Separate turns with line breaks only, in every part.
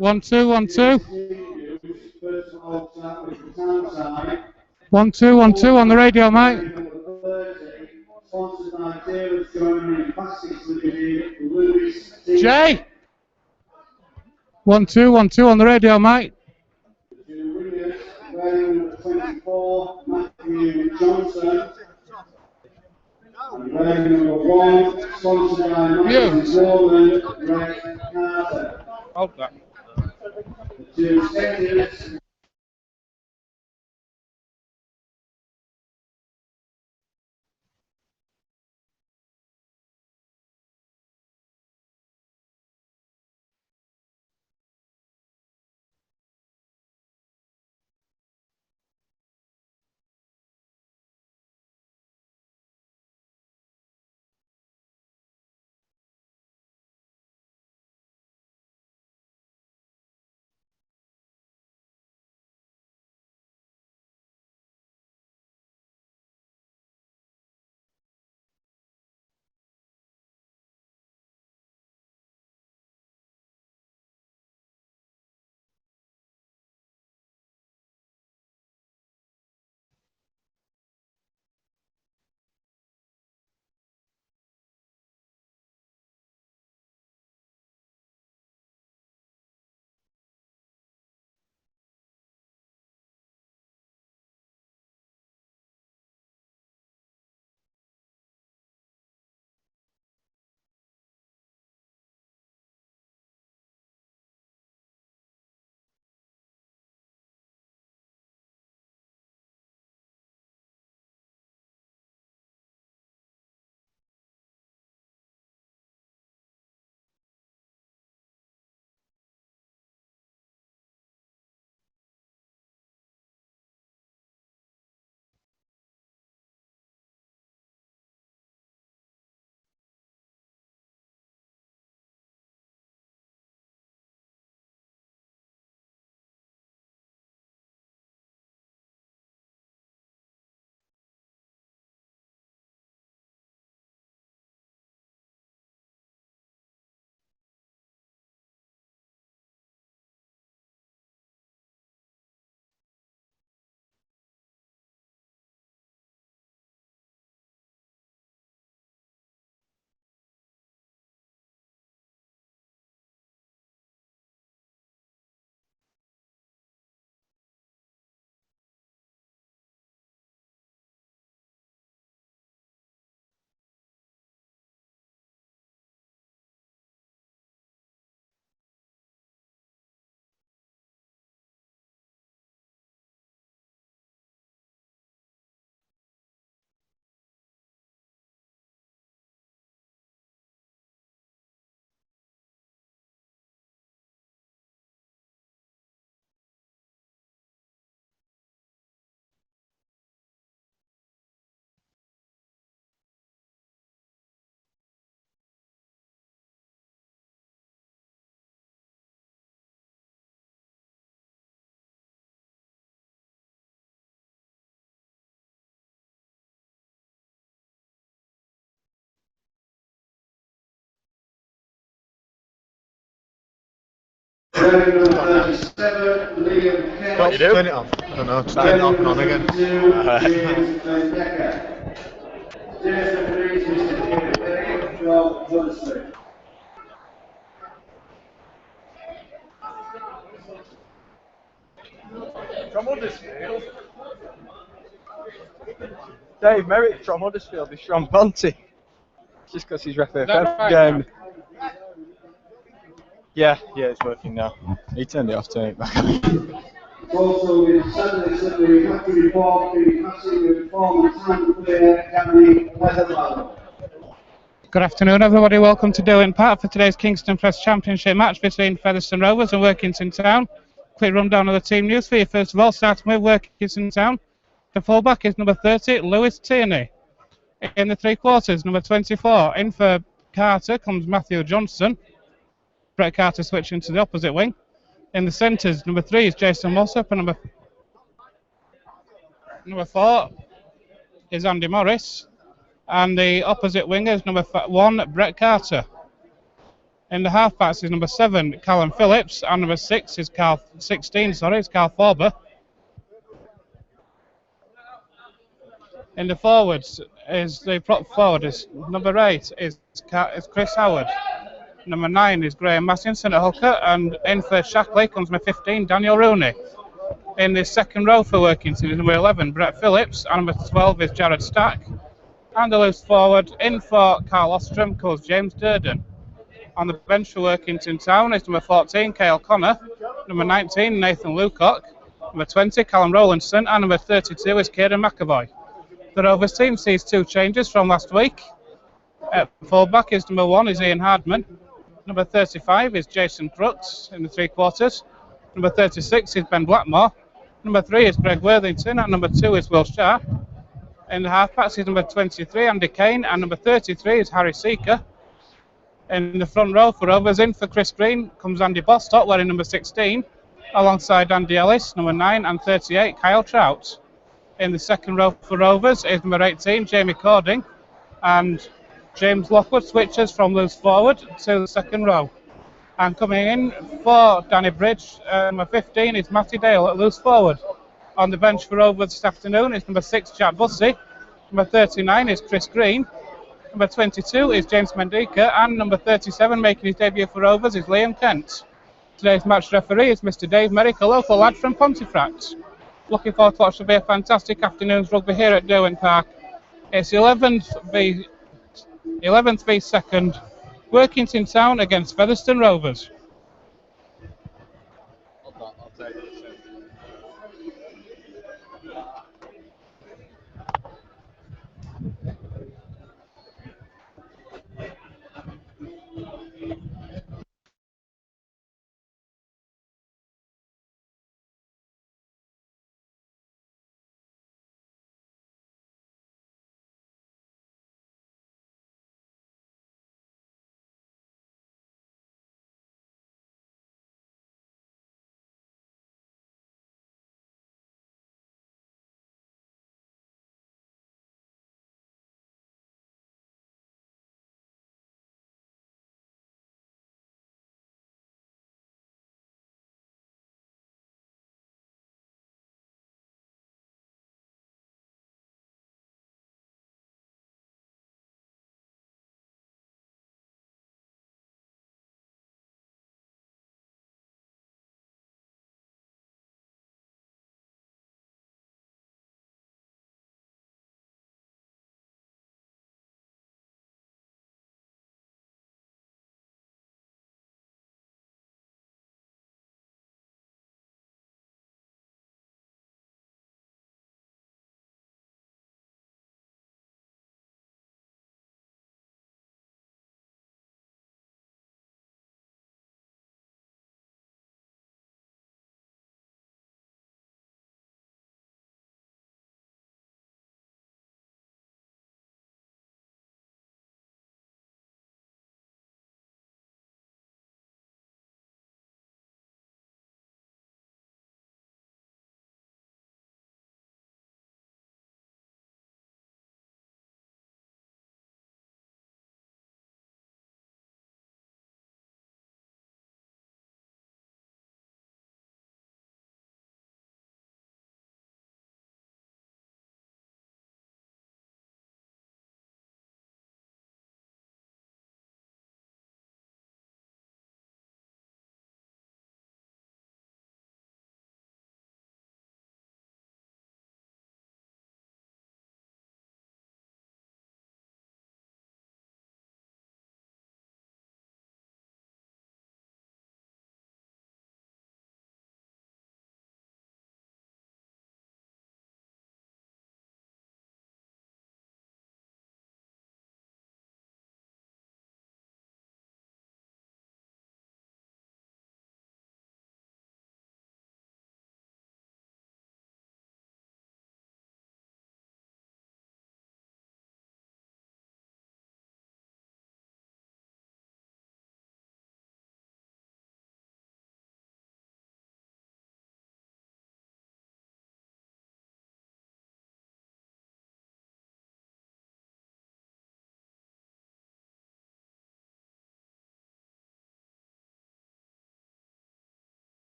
1-2, 1-2. 1-2, 1-2 on the radio, mate. Jay. 1-2, 1-2 on the radio, mate.
24, Matthew Johnson. And wearing number 1, sponsored by Matthew Warland, Red Carter.
Hold that.
The two sketches.
What you do? Turn it off. I don't know, just turn it off and on again.
From Huddersfield. Dave Merritt from Huddersfield is from Ponty. Just because he's ref FF game. Yeah, it's working now. He turned it off, turned it back on.
Also, we have to report the passing of former town player Gary Weatherland.
Good afternoon, everybody. Welcome to Derwent Park for today's Kingston Press Championship match between Featherstone Rovers and Workington Town. Quick rundown of the team news for you. First of all, starting with Workington Town. The fullback is number 30, Lewis Tierney. In the three quarters, number 24. In for Carter comes Matthew Johnson. Brett Carter switching to the opposite wing. In the centres, number 3 is Jason Mossop, and number 4 is Andy Morris. And the opposite winger is number 1, Brett Carter. In the half-backs is number 7, Callum Phillips, and number 16 is Carl Forber. In the forwards is the prop forward is number 8 is Chris Howard. Number 9 is Graham Massinson at hooker, and in for Shackley comes number 15, Daniel Rooney. In the second row for Workington is number 11, Brett Phillips, and number 12 is Jared Stack. And the loose forward in for Carl Ostrom comes James Durden. On the bench for Workington Town is number 14, Cale Connor, number 19, Nathan Lucock, number 20, Callum Rowlandson, and number 32 is Kieran McAvoy. The Rovers team sees 2 changes from last week. At fullback is number 1 is Ian Hardman, number 35 is Jason Crooks in the 3 quarters, number 36 is Ben Blackmore, number 3 is Greg Worthington, and number 2 is Will Sharp. In the halfbacks is number 23, Andy Kane, and number 33 is Harry Seeker. In the front row for Rovers, in for Chris Green comes Andy Bostock, wearing number 16, alongside Andy Ellis, number 9, and 38, Kyle Trout. In the second row for Rovers is number 18, Jamie Cording, and James Lockwood switches from loose forward to the second row. And coming in for Danny Bridge, number 15 is Matty Dale at loose forward. On the bench for Rovers this afternoon is number 6, Jack Bussey, number 39 is Chris Green, number 22 is James Mendika, and number 37 making his debut for Rovers is Liam Kent. Today's match referee is Mr. Dave Merrick, a local lad from Pontefract. Looking forward to what should be a fantastic afternoon's rugby here at Derwent Park. It's 11th v 2nd, Workington Town against Featherstone Rovers.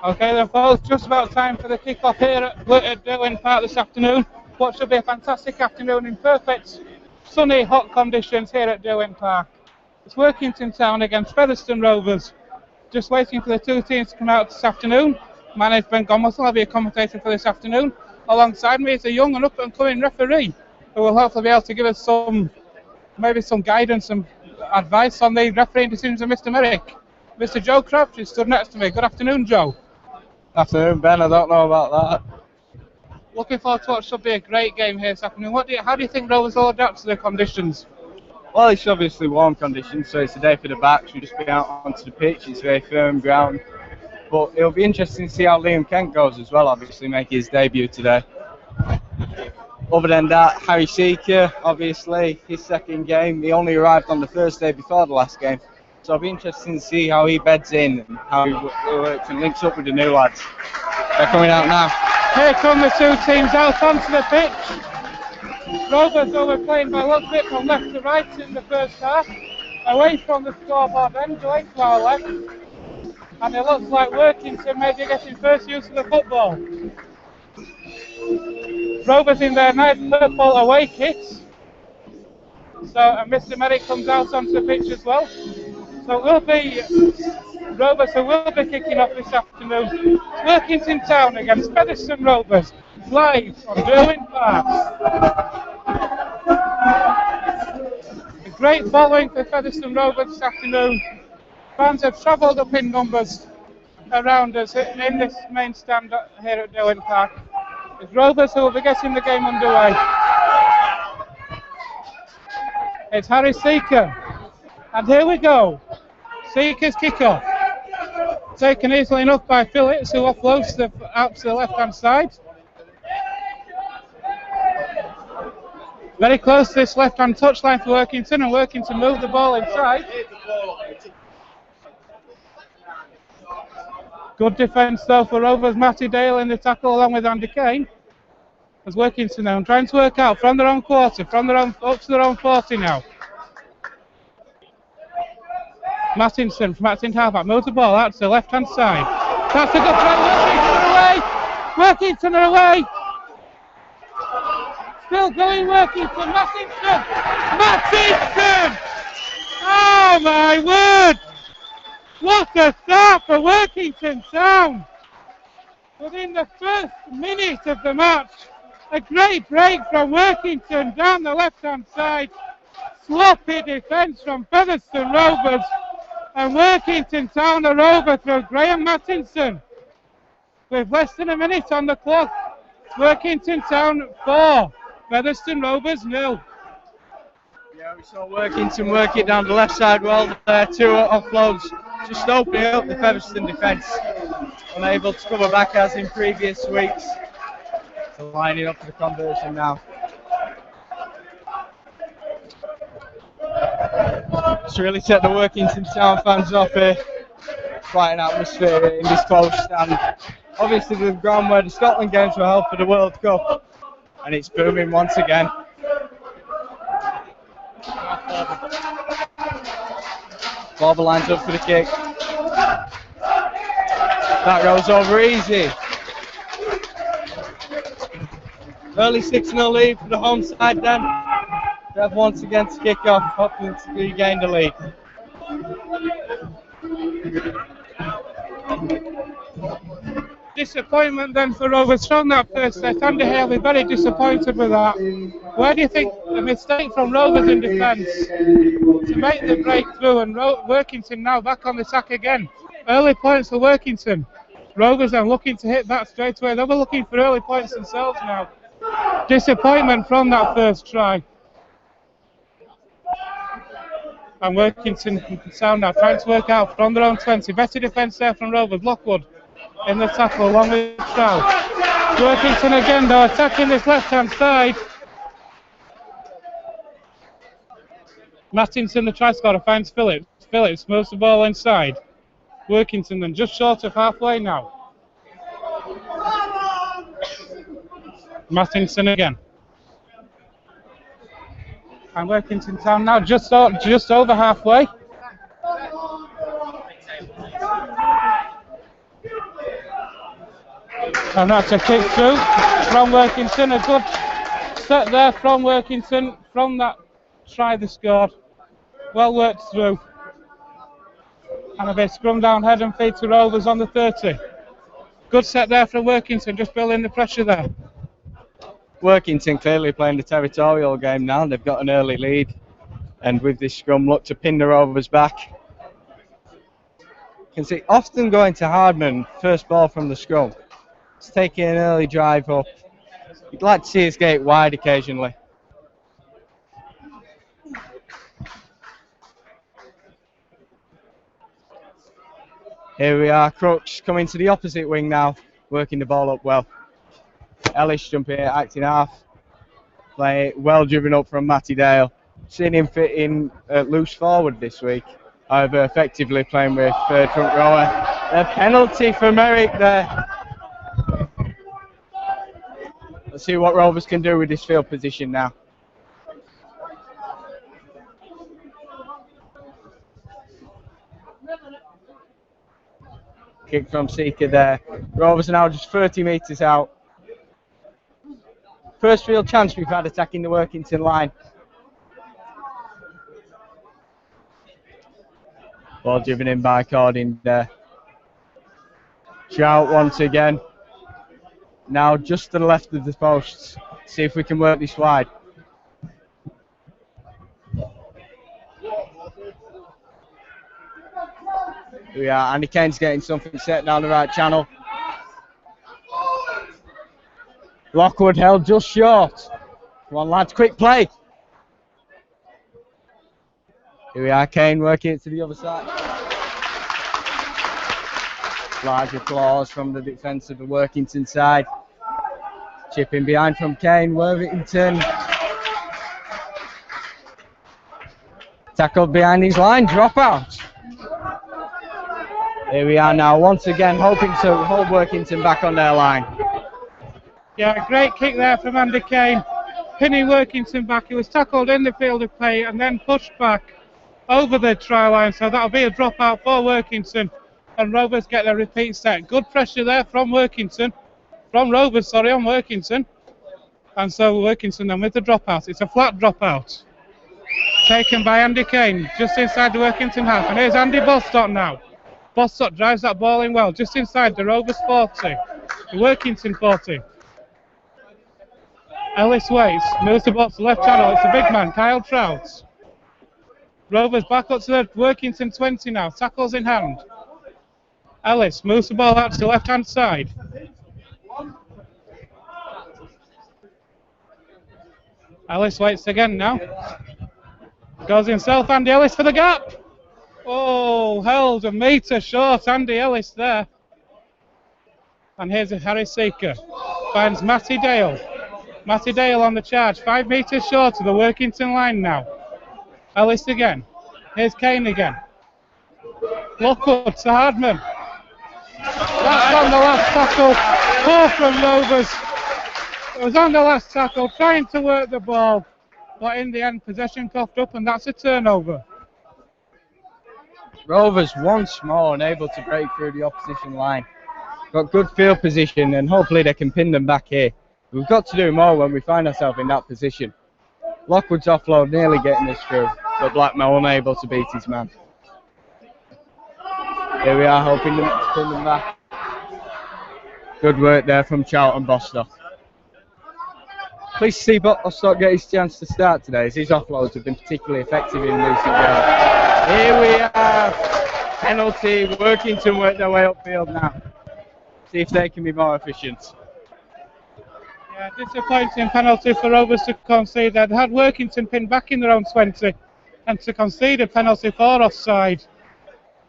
Okay then folks, just about time for the kick-off here at Derwent Park this afternoon. What should be a fantastic afternoon in perfect sunny, hot conditions here at Derwent Park. It's Workington Town against Featherstone Rovers. Just waiting for the two teams to come out this afternoon. My name's Ben Gomersall, I'll be a commentator for this afternoon. Alongside me is a young and up-and-coming referee who will hopefully be able to give us maybe some guidance and advice on the refereeing decisions of Mr. Merrick. Mr. Joe Crouch is stood next to me. Good afternoon, Joe.
Afternoon, Ben. I don't know about that.
Looking forward to what should be a great game here this afternoon. How do you think Rovers will adapt to the conditions?
Well, it's obviously warm conditions, so it's a day for the backs. We'll just be out onto the pitch. It's very firm ground. But it'll be interesting to see how Liam Kent goes as well, obviously making his debut today. Other than that, Harry Seeker, obviously, his second game. He only arrived on the Thursday before the last game. So it'll be interesting to see how he beds in and how he works and links up with the new lads. They're coming out now.
Here come the two teams out onto the pitch. Rovers were playing by looks of it from left to right in the first half. Away from the scoreboard end, away to our left. And it looks like Workington may be getting first use of the football. Rovers in their nice purple away kits. So Mr. Merrick comes out onto the pitch as well. So it will be Rovers who will be kicking off this afternoon. It's Workington Town against Featherstone Rovers, live on Derwent Park. A great following for Featherstone Rovers this afternoon. Fans have travelled up in numbers around us in this main stand here at Derwent Park. It's Rovers who will be getting the game underway. It's Harry Seeker. And here we go. Seeker's kick-off. Taken easily enough by Phillips, who offloads out to the left-hand side. Very close to this left-hand touchline for Workington, and Workington move the ball inside. Good defence though for Rovers. Matty Dale in the tackle along with Andy Kane. As Workington now trying to work out from their own quarter, up to their own 40 now. Mattinson from Mattin halfback moves the ball out to the left hand side. That's a good throw. Workington are away. Still going Workington. Mattinson! Oh my word! What a start for Workington Town! Within the first minute of the match, a great break from Workington down the left hand side. Sloppy defence from Featherstone Rovers. And Workington Town are over through Graham Mattinson. With less than a minute on the clock, Workington Town 4, Featherstone Rovers 0.
Yeah, we saw Workington work it down the left side well. Two offloads, just opening up the Featherstone defence. Unable to cover back as in previous weeks. So lining up for the conversion now. It's really set the Workington Town fans off here. Quite an atmosphere in this close stand. Obviously the ground where the Scotland games were held for the World Cup. And it's booming once again. Barber lines up for the kick. That goes over easy. Early 6-0 lead for the home side then. They have once again to kick off, hoping to regain the lead.
Disappointment then for Rovers from that first set. Andy Hale is very disappointed with that. Where do you think a mistake from Rovers in defence to make the breakthrough, and Workington now back on the sack again? Early points for Workington. Rovers are looking to hit that straight away. They were looking for early points themselves now. Disappointment from that first try. And Workington Town now trying to work out from their own 20. Better defence there from Rovers. Lockwood in the tackle along with Trout. Workington again though attacking this left hand side. Mattinson, the try scorer, finds Phillips. Phillips moves the ball inside. Workington then just short of halfway now. Mattinson again. And Workington Town now just over halfway. And that's a kick through from Workington. A good set there from Workington. From that try they scored. Well worked through. And a bit scrum down head and feet to Rovers on the 30. Good set there from Workington, just building the pressure there.
Workington clearly playing the territorial game now. They've got an early lead. And with this scrum, look to pin the Rovers back. You can see often going to Hardman, first ball from the scrum. It's taking an early drive up. You'd like to see us get it wide occasionally. Here we are, Crooks coming to the opposite wing now, working the ball up well. Ellis jumping here, acting half. Play well driven up from Matty Dale. Seen him fit in loose forward this week. However, effectively playing with third front rower. A penalty for Merrick there. Let's see what Rovers can do with this field position now. Kick from Seeker there. Rovers are now just 30 metres out. First field chance we've had attacking the Workington line. Ball driven in by Cordin there. Shout once again. Now just to the left of the posts. See if we can work this wide. Here we are. Andy Kane's getting something set down the right channel. Lockwood held just short. Come on, lads, quick play. Here we are, Kane working it to the other side. Large applause from the defence of the Workington side. Chipping behind from Kane, Worthington. Tackled behind his line, drop out. Here we are now, once again, hoping to hold Workington back on their line.
Yeah, great kick there from Andy Kane. Pinning Workington back. He was tackled in the field of play and then pushed back over the try line. So that'll be a dropout for Workington. And Rovers get their repeat set. Good pressure there from Workington. From Rovers, sorry, on Workington. And so Workington then with the dropout. It's a flat dropout. Taken by Andy Kane, just inside the Workington half. And here's Andy Bostock now. Bostock drives that ball in well, just inside the Rovers 40. The Workington 40. Ellis waits, moves the ball to the left channel. It's the big man, Kyle Trout. Rovers back up to the Workington 20 now, tackles in hand. Ellis moves the ball out to the left-hand side. Ellis waits again now. Goes himself, Andy Ellis for the gap. Oh, held a metre short, Andy Ellis there. And here's a Harry Seeker. Finds Matty Dale. Matty Dale on the charge, 5 metres short of the Workington line now. Ellis again. Here's Kane again. Lockwood to Hardman. That's on the last tackle. Poor from Rovers. It was on the last tackle, trying to work the ball. But in the end, possession coughed up, and that's a turnover.
Rovers once more unable to break through the opposition line. Got good field position, and hopefully they can pin them back here. We've got to do more when we find ourselves in that position. Lockwood's offload nearly getting us through, but Blackmore unable to beat his man. Here we are, hoping to pin them back. Good work there from Charlton Bostock. Pleased to see Bostock get his chance to start today, as his offloads have been particularly effective in recent games. Here we are, penalty. Workington work their way upfield now. See if they can be more efficient.
Yeah, disappointing penalty for Rovers to concede. They'd had Workington pinned back in their own 20 and to concede a penalty for offside,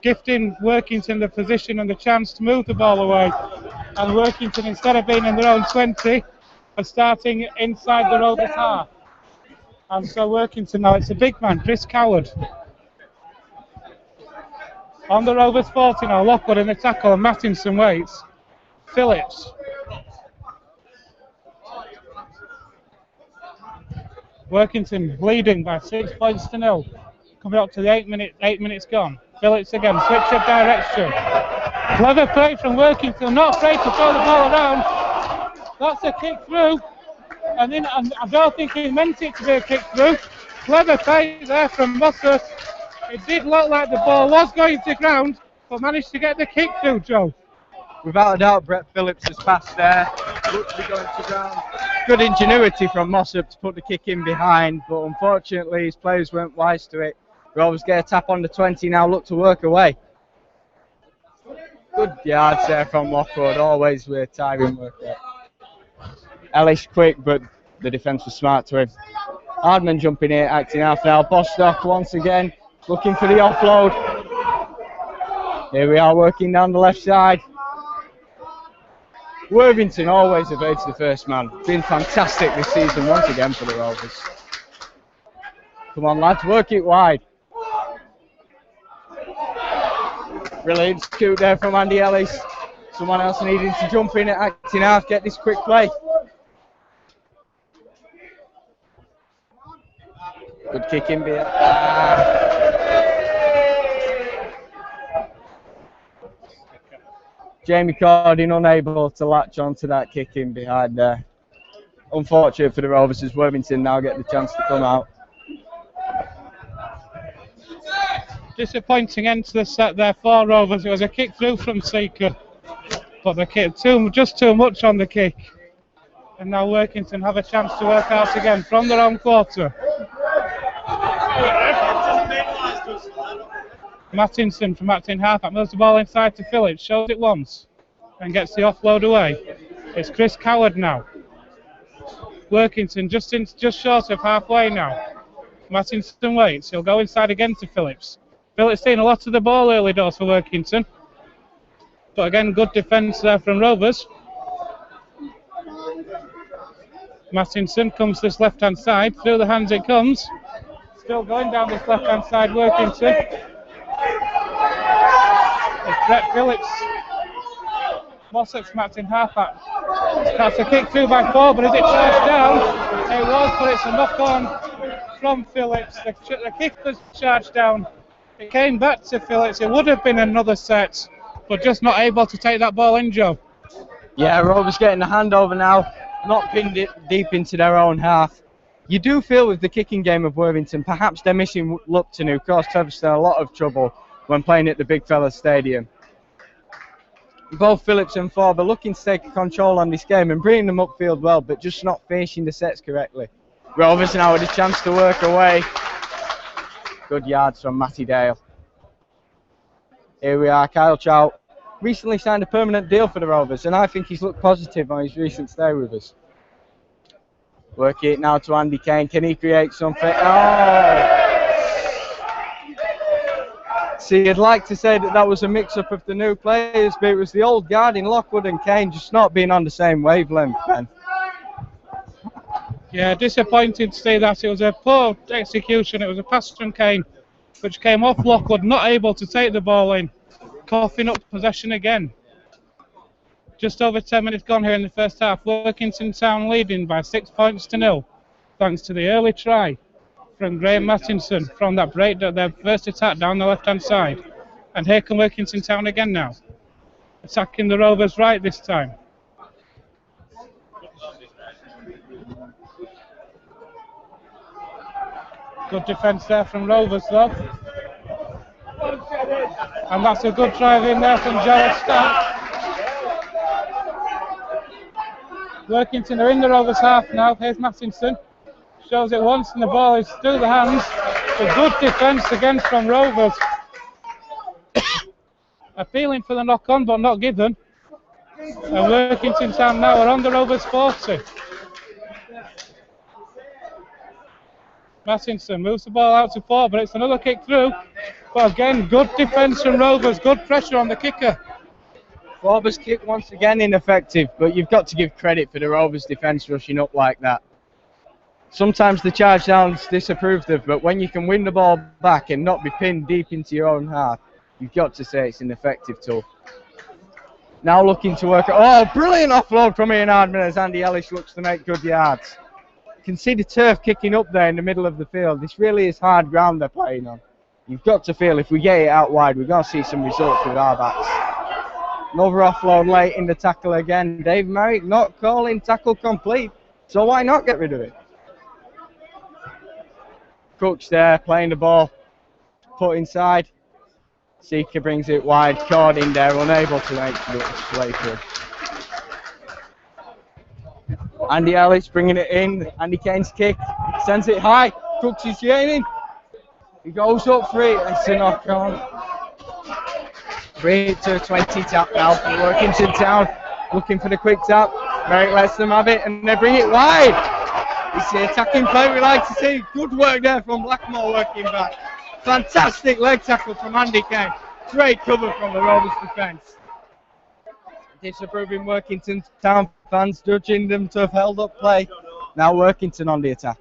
gifting Workington the position and the chance to move the ball away. And Workington, instead of being in their own 20, are starting inside the Rovers half. And so Workington now, it's a big man, Chris Coward. On the Rovers 40 now, Lockwood in the tackle and Mattinson waits. Phillips. Workington leading by 6 points to 0. Coming up to the 8 minutes gone. Phillips again, switch of direction. Clever play from Workington, not afraid to throw the ball around. That's a kick through. And I don't think he meant it to be a kick through. Clever play there from Mossop. It did look like the ball was going to ground, but managed to get the kick through, Joe.
Without a doubt, Brett Phillips has passed there. Looks to be going to ground. Good ingenuity from Mossop to put the kick in behind, but unfortunately his players weren't wise to it. Rovers get a tap on the 20 now, look to work away. Good yards there from Lockwood, always with tiring work there. Ellis quick, but the defence was smart to him. Hardman jumping here, acting half now. Bostock once again looking for the offload. Here we are working down the left side. Worthington always evades the first man. Been fantastic this season once again for the Rovers. Come on lads, work it wide. Brilliant scoot there from Andy Ellis. Someone else needing to jump in at acting half, get this quick play. Good kick in behind. Jamie Cordin unable to latch onto that kick in behind there. Unfortunate for the Rovers as Worthington now get the chance to come out.
Disappointing end to the set there for Rovers. It was a kick through from Seeker, but the kick just too much on the kick. And now Workington have a chance to work out again from their own quarter. Mattinson from acting half-back moves the ball inside to Phillips, shows it once and gets the offload away. It's Chris Coward now. Workington just short of halfway now. Mattinson waits, he'll go inside again to Phillips. Phillips seeing a lot of the ball early doors for Workington. But again, good defence there from Rovers. Mattinson comes this left-hand side, through the hands it comes. Still going down this left-hand side, Workington. It's Brett Phillips. Mossop's matched in half-back. That's a kick through by 4, but is it charged down? It was, but it's a knock-on from Phillips. The kick was charged down. It came back to Phillips. It would have been another set, but just not able to take that ball in, Joe.
Yeah, Rovers getting the handover now. Not pinned it deep into their own half. You do feel with the kicking game of Worthington, perhaps they're missing Lupton, who caused Featherstone a lot of trouble when playing at the Big Fella Stadium. Both Phillips and Forber looking to take control on this game and bringing them upfield well, but just not finishing the sets correctly. Rovers now with a chance to work away. Good yards from Matty Dale. Here we are, Kyle Chow recently signed a permanent deal for the Rovers, and I think he's looked positive on his recent stay with us. Working it now to Andy Kane. Can he create something? Oh! See, I'd like to say that was a mix-up of the new players, but it was the old guard in Lockwood and Kane just not being on the same wavelength, Ben.
Yeah, disappointed to see that. It was a poor execution. It was a pass from Kane, which came off Lockwood, not able to take the ball in. Coughing up possession again. Just over 10 minutes gone here in the first half. Workington Town leading by 6 points to 0, thanks to the early try from Graham Mattinson from that break, their first attack down the left-hand side. And here come Workington Town again now, attacking the Rovers right this time. Good defence there from Rovers though. And that's a good drive in there from Gerald Stark. Workington are in the Rovers half now. Here's Mattinson. Shows it once and the ball is through the hands. A good defence again from Rovers. Appealing for the knock-on but not given. And Workington Town now are on the Rovers 40. Mattinson moves the ball out to 4, but it's another kick through. But again, good defence from Rovers, good pressure on the kicker.
Forber's kick once again ineffective, but you've got to give credit for the Rovers defence rushing up like that. Sometimes the charge down's disapproved of, but when you can win the ball back and not be pinned deep into your own half, you've got to say it's an effective tool. Now looking to work. Oh, brilliant offload from Ian Hardman as Andy Ellis looks to make good yards. You can see the turf kicking up there in the middle of the field. This really is hard ground they're playing on. You've got to feel if we get it out wide, we're going to see some results with our backs. Another offload late in the tackle again. Dave Merrick not calling tackle complete, so why not get rid of it? Cook's there, playing the ball, put inside. Seeker brings it wide, caught in there, unable to make its way through. Andy Ellis bringing it in. Andy Kane's kick, sends it high. Cooks is gaining. He goes up for it. It's a knock on. 3 to 20 tap now for Workington Town. Looking for the quick tap. Merrick lets them have it and they bring it wide. It's the attacking play we like to see. Good work there from Blackmore working back. Fantastic leg tackle from Andy Kane. Great cover from the Rovers defence. Disapproving Workington Town fans, judging them to have held up play. Now Workington on the attack.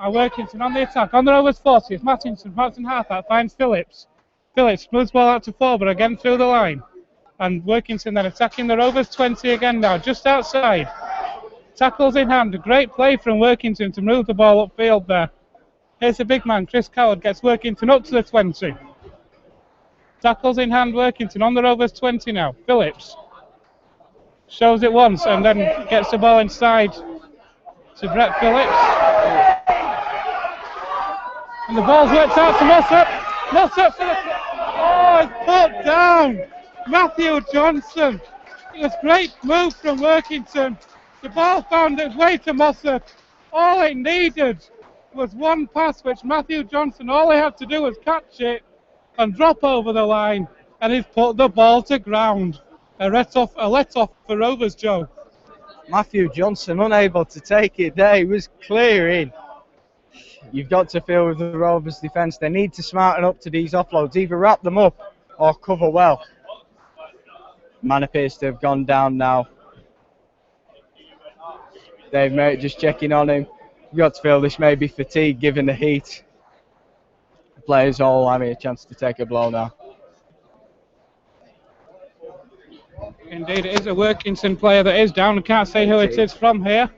Workington on the attack. On the Rovers 40th, Martin halfback finds Phillips. Phillips moves ball out to forward again through the line. And Workington then attacking the Rovers 20 again now, just outside. Tackles in hand. A great play from Workington to move the ball upfield there. Here's the big man, Chris Coward, gets Workington up to the 20. Tackles in hand, Workington on the Rovers 20 now. Phillips shows it once and then gets the ball inside to Brett Phillips. And the ball's worked out to Mossop. Mossop for the... Oh, it's put down. Matthew Johnson. It was a great move from Workington. The ball found its way to Mossop. All it needed was one pass, which Matthew Johnson, all he had to do was catch it and drop over the line, and he's put the ball to ground. A let-off for Rovers, Joe.
Matthew Johnson unable to take it there. He was clearing. You've got to feel with the Rovers defence, they need to smarten up to these offloads. Either wrap them up or cover well. Man appears to have gone down now. Dave Merritt just checking on him. You've got to feel this may be fatigue given the heat. The players all having a chance to take a blow now.
Indeed, it is a Workington player that is down. I can't say who it is from here.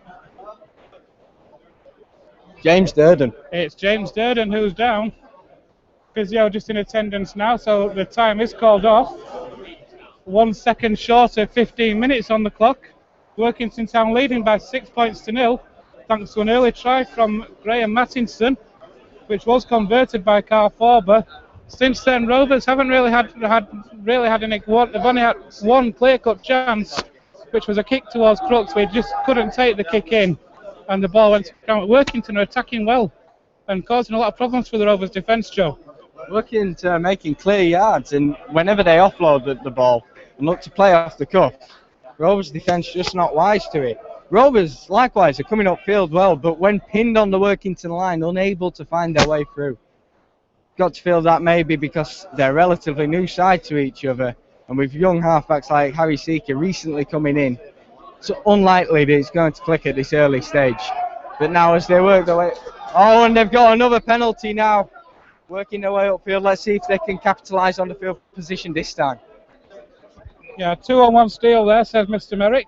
James Durden.
It's James Durden who's down. Physio just in attendance now, so the time is called off. 1 second short of 15 minutes on the clock. Workington Town leading by 6 points to 0, thanks to an early try from Graham Mattinson, which was converted by Carl Forber. Since then, Rovers haven't really had any. They've only had one clear-cut chance, which was a kick towards Crooks. We just couldn't take the kick in, and the ball went to count. Workington are attacking well and causing a lot of problems for the Rovers' defence, Joe.
Workington making clear yards, and whenever they offload the ball and look to play off the cuff, Rovers' defence just not wise to it. Rovers, likewise, are coming upfield well, but when pinned on the Workington line, unable to find their way through. Got to feel that maybe because they're a relatively new side to each other, and with young halfbacks like Harry Seeker recently coming in, it's unlikely that it's going to click at this early stage. But now as they work their way... Oh, and they've got another penalty now. Working their way upfield. Let's see if they can capitalise on the field position this time.
Yeah, 2-on-1 steal there, says Mr. Merrick.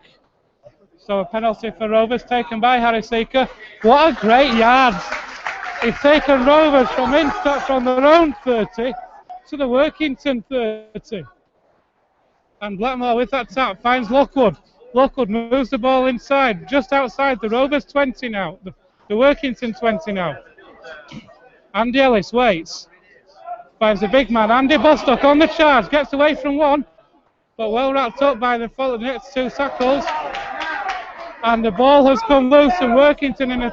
So a penalty for Rovers taken by Harry Seeker. What a great yard. He's taken Rovers from their own 30 to the Workington 30. And Blackmore with that tap finds Lockwood. Lockwood moves the ball inside, just outside the Rovers 20 now. The Workington 20 now. Andy Ellis waits. Finds the big man, Andy Bostock on the charge. Gets away from one, but well wrapped up by the next two tackles. And the ball has come loose and Workington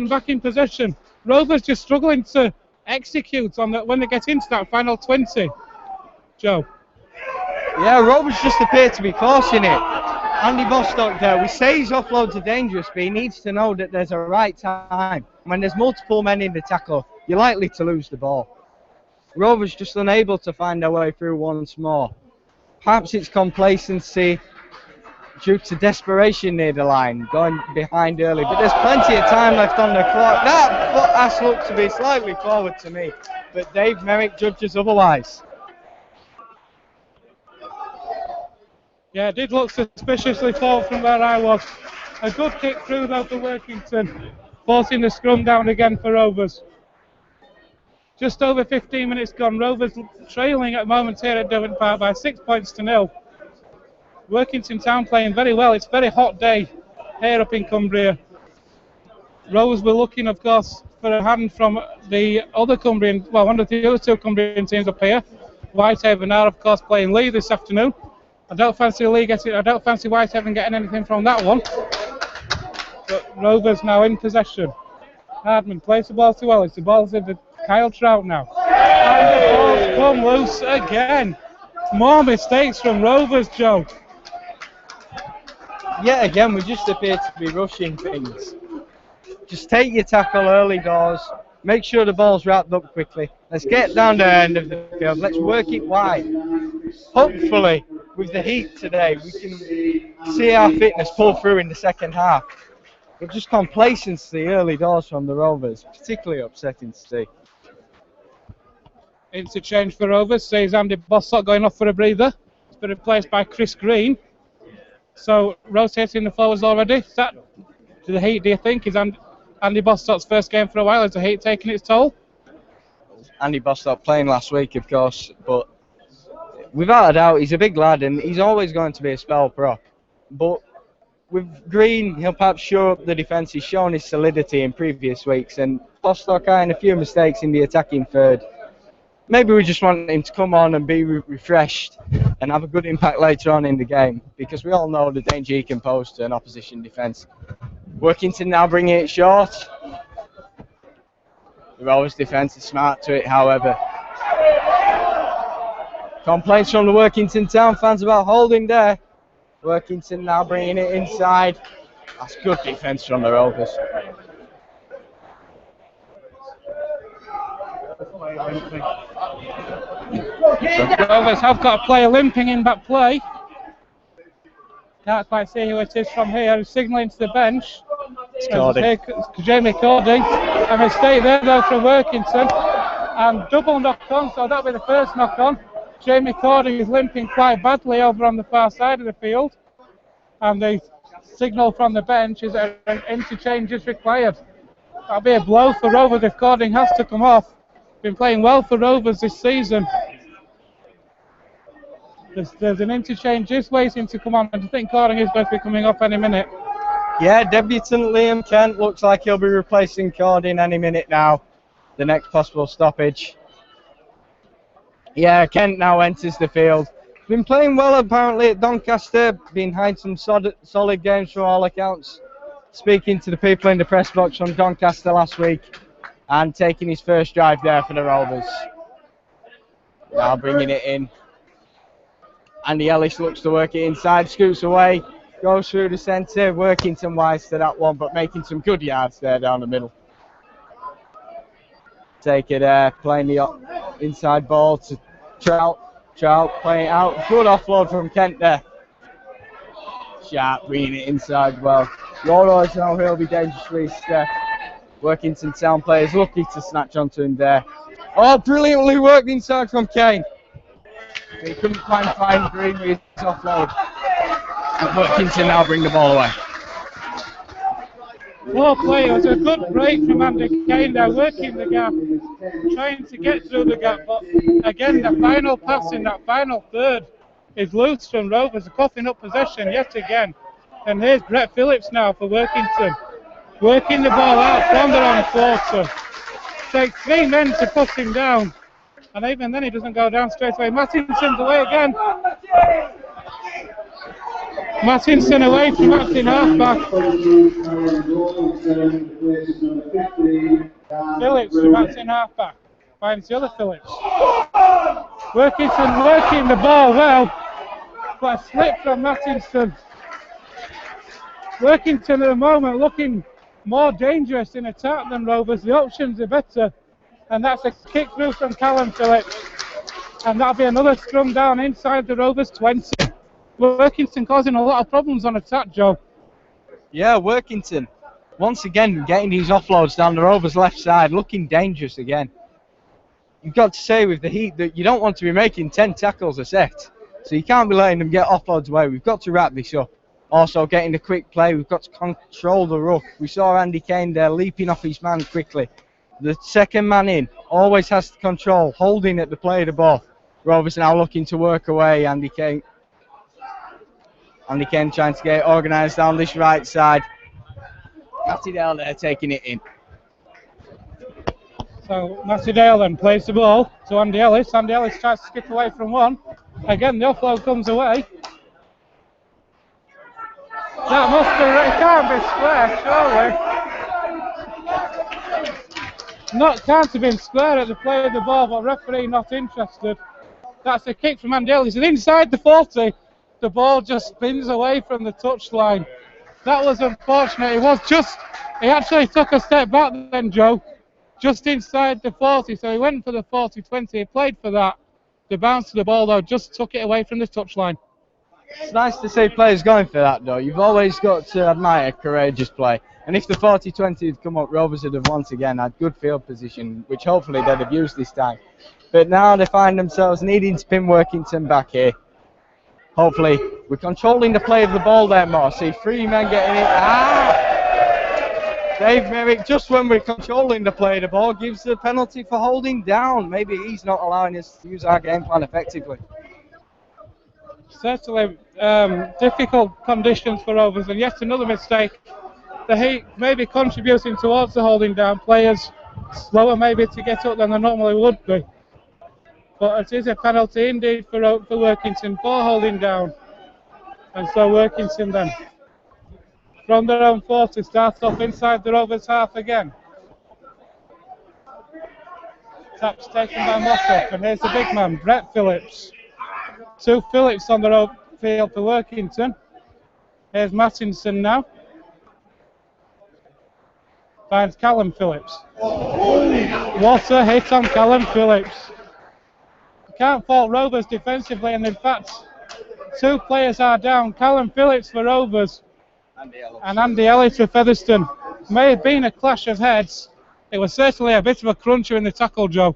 back in possession. Rovers just struggling to execute on when they get into that final 20. Joe.
Yeah, Rovers just appear to be forcing it. Andy Bostock there. We say his offloads are dangerous, but he needs to know that there's a right time. When there's multiple men in the tackle, you're likely to lose the ball. Rovers just unable to find their way through once more. Perhaps it's complacency due to desperation near the line, going behind early, but there's plenty of time left on the clock. That foot has looked to be slightly forward to me, but Dave Merrick judges otherwise.
Yeah, it did look suspiciously forward from where I was. A good kick through though for Workington, forcing the scrum down again for Rovers. Just over 15 minutes gone. Rovers trailing at the moment here at Derwent Park by 6 points to 0. Workington Town playing very well. It's a very hot day here up in Cumbria. Rovers were looking, of course, for a hand from the other Cumbrian, well, one of the other two Cumbrian teams up here. Whitehaven are, of course, playing Lee this afternoon. I don't fancy Whitehaven getting anything from that one. But Rovers now in possession. Hardman plays the ball too well. It's the ball's in the Kyle Trout now. And the ball's come loose again. More mistakes from Rovers, Joe.
Yet again, we just appear to be rushing things. Just take your tackle early doors. Make sure the ball's wrapped up quickly. Let's get down the end of the field. Let's work it wide. Hopefully, with the heat today, we can see our fitness pull through in the second half. But just complacency early doors from the Rovers, particularly upsetting to see.
Interchange for Rovers, says Andy Bostock going off for a breather. It's been replaced by Chris Green. So rotating the forwards already. Is that to the heat, do you think? Is Andy Bostock's first game for a while? Is the heat taking its toll?
Andy Bostock playing last week, of course, but without a doubt, he's a big lad and he's always going to be a spell prop. But with Green, he'll perhaps show up the defence. He's shown his solidity in previous weeks, and Bostock had a few mistakes in the attacking third. Maybe we just want him to come on and be refreshed and have a good impact later on in the game, because we all know the danger he can pose to an opposition defence. Workington now bringing it short. The Rovers defence is smart to it, however. Complaints from the Workington Town fans about holding there. Workington now bringing it inside. That's good defence from the Rovers.
Rovers have got a player limping in that play. Can't quite see who it is from here. He's signalling to the bench.
It's Cording.
Jamie Cording. A mistake there though from Workington. And double knock on, so that'll be the first knock on. Jamie Cording is limping quite badly over on the far side of the field. And the signal from the bench is that an interchange is required. That'll be a blow for Rovers if Cording has to come off. Been playing well for Rovers this season. There's an interchange just waiting to come on, and I think Cording is going to be coming off any minute.
Yeah, debutant Liam Kent looks like he'll be replacing Cording any minute now. The next possible stoppage. Yeah, Kent now enters the field. Been playing well apparently at Doncaster, been having some solid games from all accounts. Speaking to the people in the press box from Doncaster last week and taking his first drive there for the Rovers. Now bringing it in. Andy Ellis looks to work it inside, scoots away, goes through the centre, Workington wise to that one, but making some good yards there down the middle. Take it there, playing the inside ball to Trout. Trout playing it out, good offload from Kent there. Sharp bringing it inside well. Rollers now he'll be dangerously step. Workington Town players lucky to snatch onto him there. Oh, brilliantly worked inside from Kane. He couldn't quite find Green with his offload. And Workington now bring the ball away.
Well played. It was a good break from Andy Kane there, working the gap, trying to get through the gap, but again the final pass in that final third is loose from Rovers, coughing up possession yet again. And here's Brett Phillips now for Workington, working the ball out from the wrong quarter. Takes 3 men to put him down, and even then he doesn't go down straight away. Mattinson's away again. Mattinson away from acting half-back. Phillips from acting half-back. Finds the other Phillips. Workington working the ball well, but a slip from Mattinson. Workington at the moment looking more dangerous in attack than Rovers. The options are better. And that's a kick through from Callum Phillips. And that'll be another scrum down inside the Rovers 20. Workington causing a lot of problems on attack, Joe.
Yeah, Workington once again getting these offloads down the Rovers left side, looking dangerous again. You've got to say with the heat that you don't want to be making 10 tackles a set. So you can't be letting them get offloads away. We've got to wrap this up. Also getting the quick play, we've got to control the ruck. We saw Andy Kane there leaping off his man quickly. The second man in always has to control, holding at the play of the ball. Rovers now looking to work away. Andy Kane trying to get organised down this right side. Matty Dale there taking it in.
So Matty Dale then plays the ball to Andy Ellis. Andy Ellis tries to skip away from one. Again, the offload comes away. That must be, it can't be square, surely. Can't have been square at the play of the ball, but referee not interested. That's a kick from Andy Ellis. And inside the 40, the ball just spins away from the touchline. That was unfortunate. He actually took a step back then, Joe, just inside the 40. So he went for the 40-20. He played for that. The bounce of the ball, though, just took it away from the touchline.
It's nice to see players going for that, though. You've always got to admire courageous play. And if the 40-20 had come up, Rovers would have once again had good field position, which hopefully they'd have used this time. But now they find themselves needing to pin Workington back here. Hopefully, we're controlling the play of the ball there more. See, 3 men getting it. Dave Merrick, just when we're controlling the play of the ball, gives the penalty for holding down. Maybe he's not allowing us to use our game plan effectively.
Certainly difficult conditions for Rovers, and yet another mistake. The heat maybe contributing towards the holding down. Players slower maybe to get up than they normally would be. But it is a penalty indeed for Workington for holding down. And so Workington then, from their own 40, starts off inside the Rovers half again. Taps taken by Mossop, and here's the big man, Brett Phillips. 2 Phillips on the field for Workington. Here's Mattinson now. Finds Callum Phillips. What a hit on Callum Phillips. Can't fault Rovers defensively, and in fact, 2 players are down. Callum Phillips for Rovers and Andy Ellis for Featherstone. May have been a clash of heads. It was certainly a bit of a cruncher in the tackle, Joe.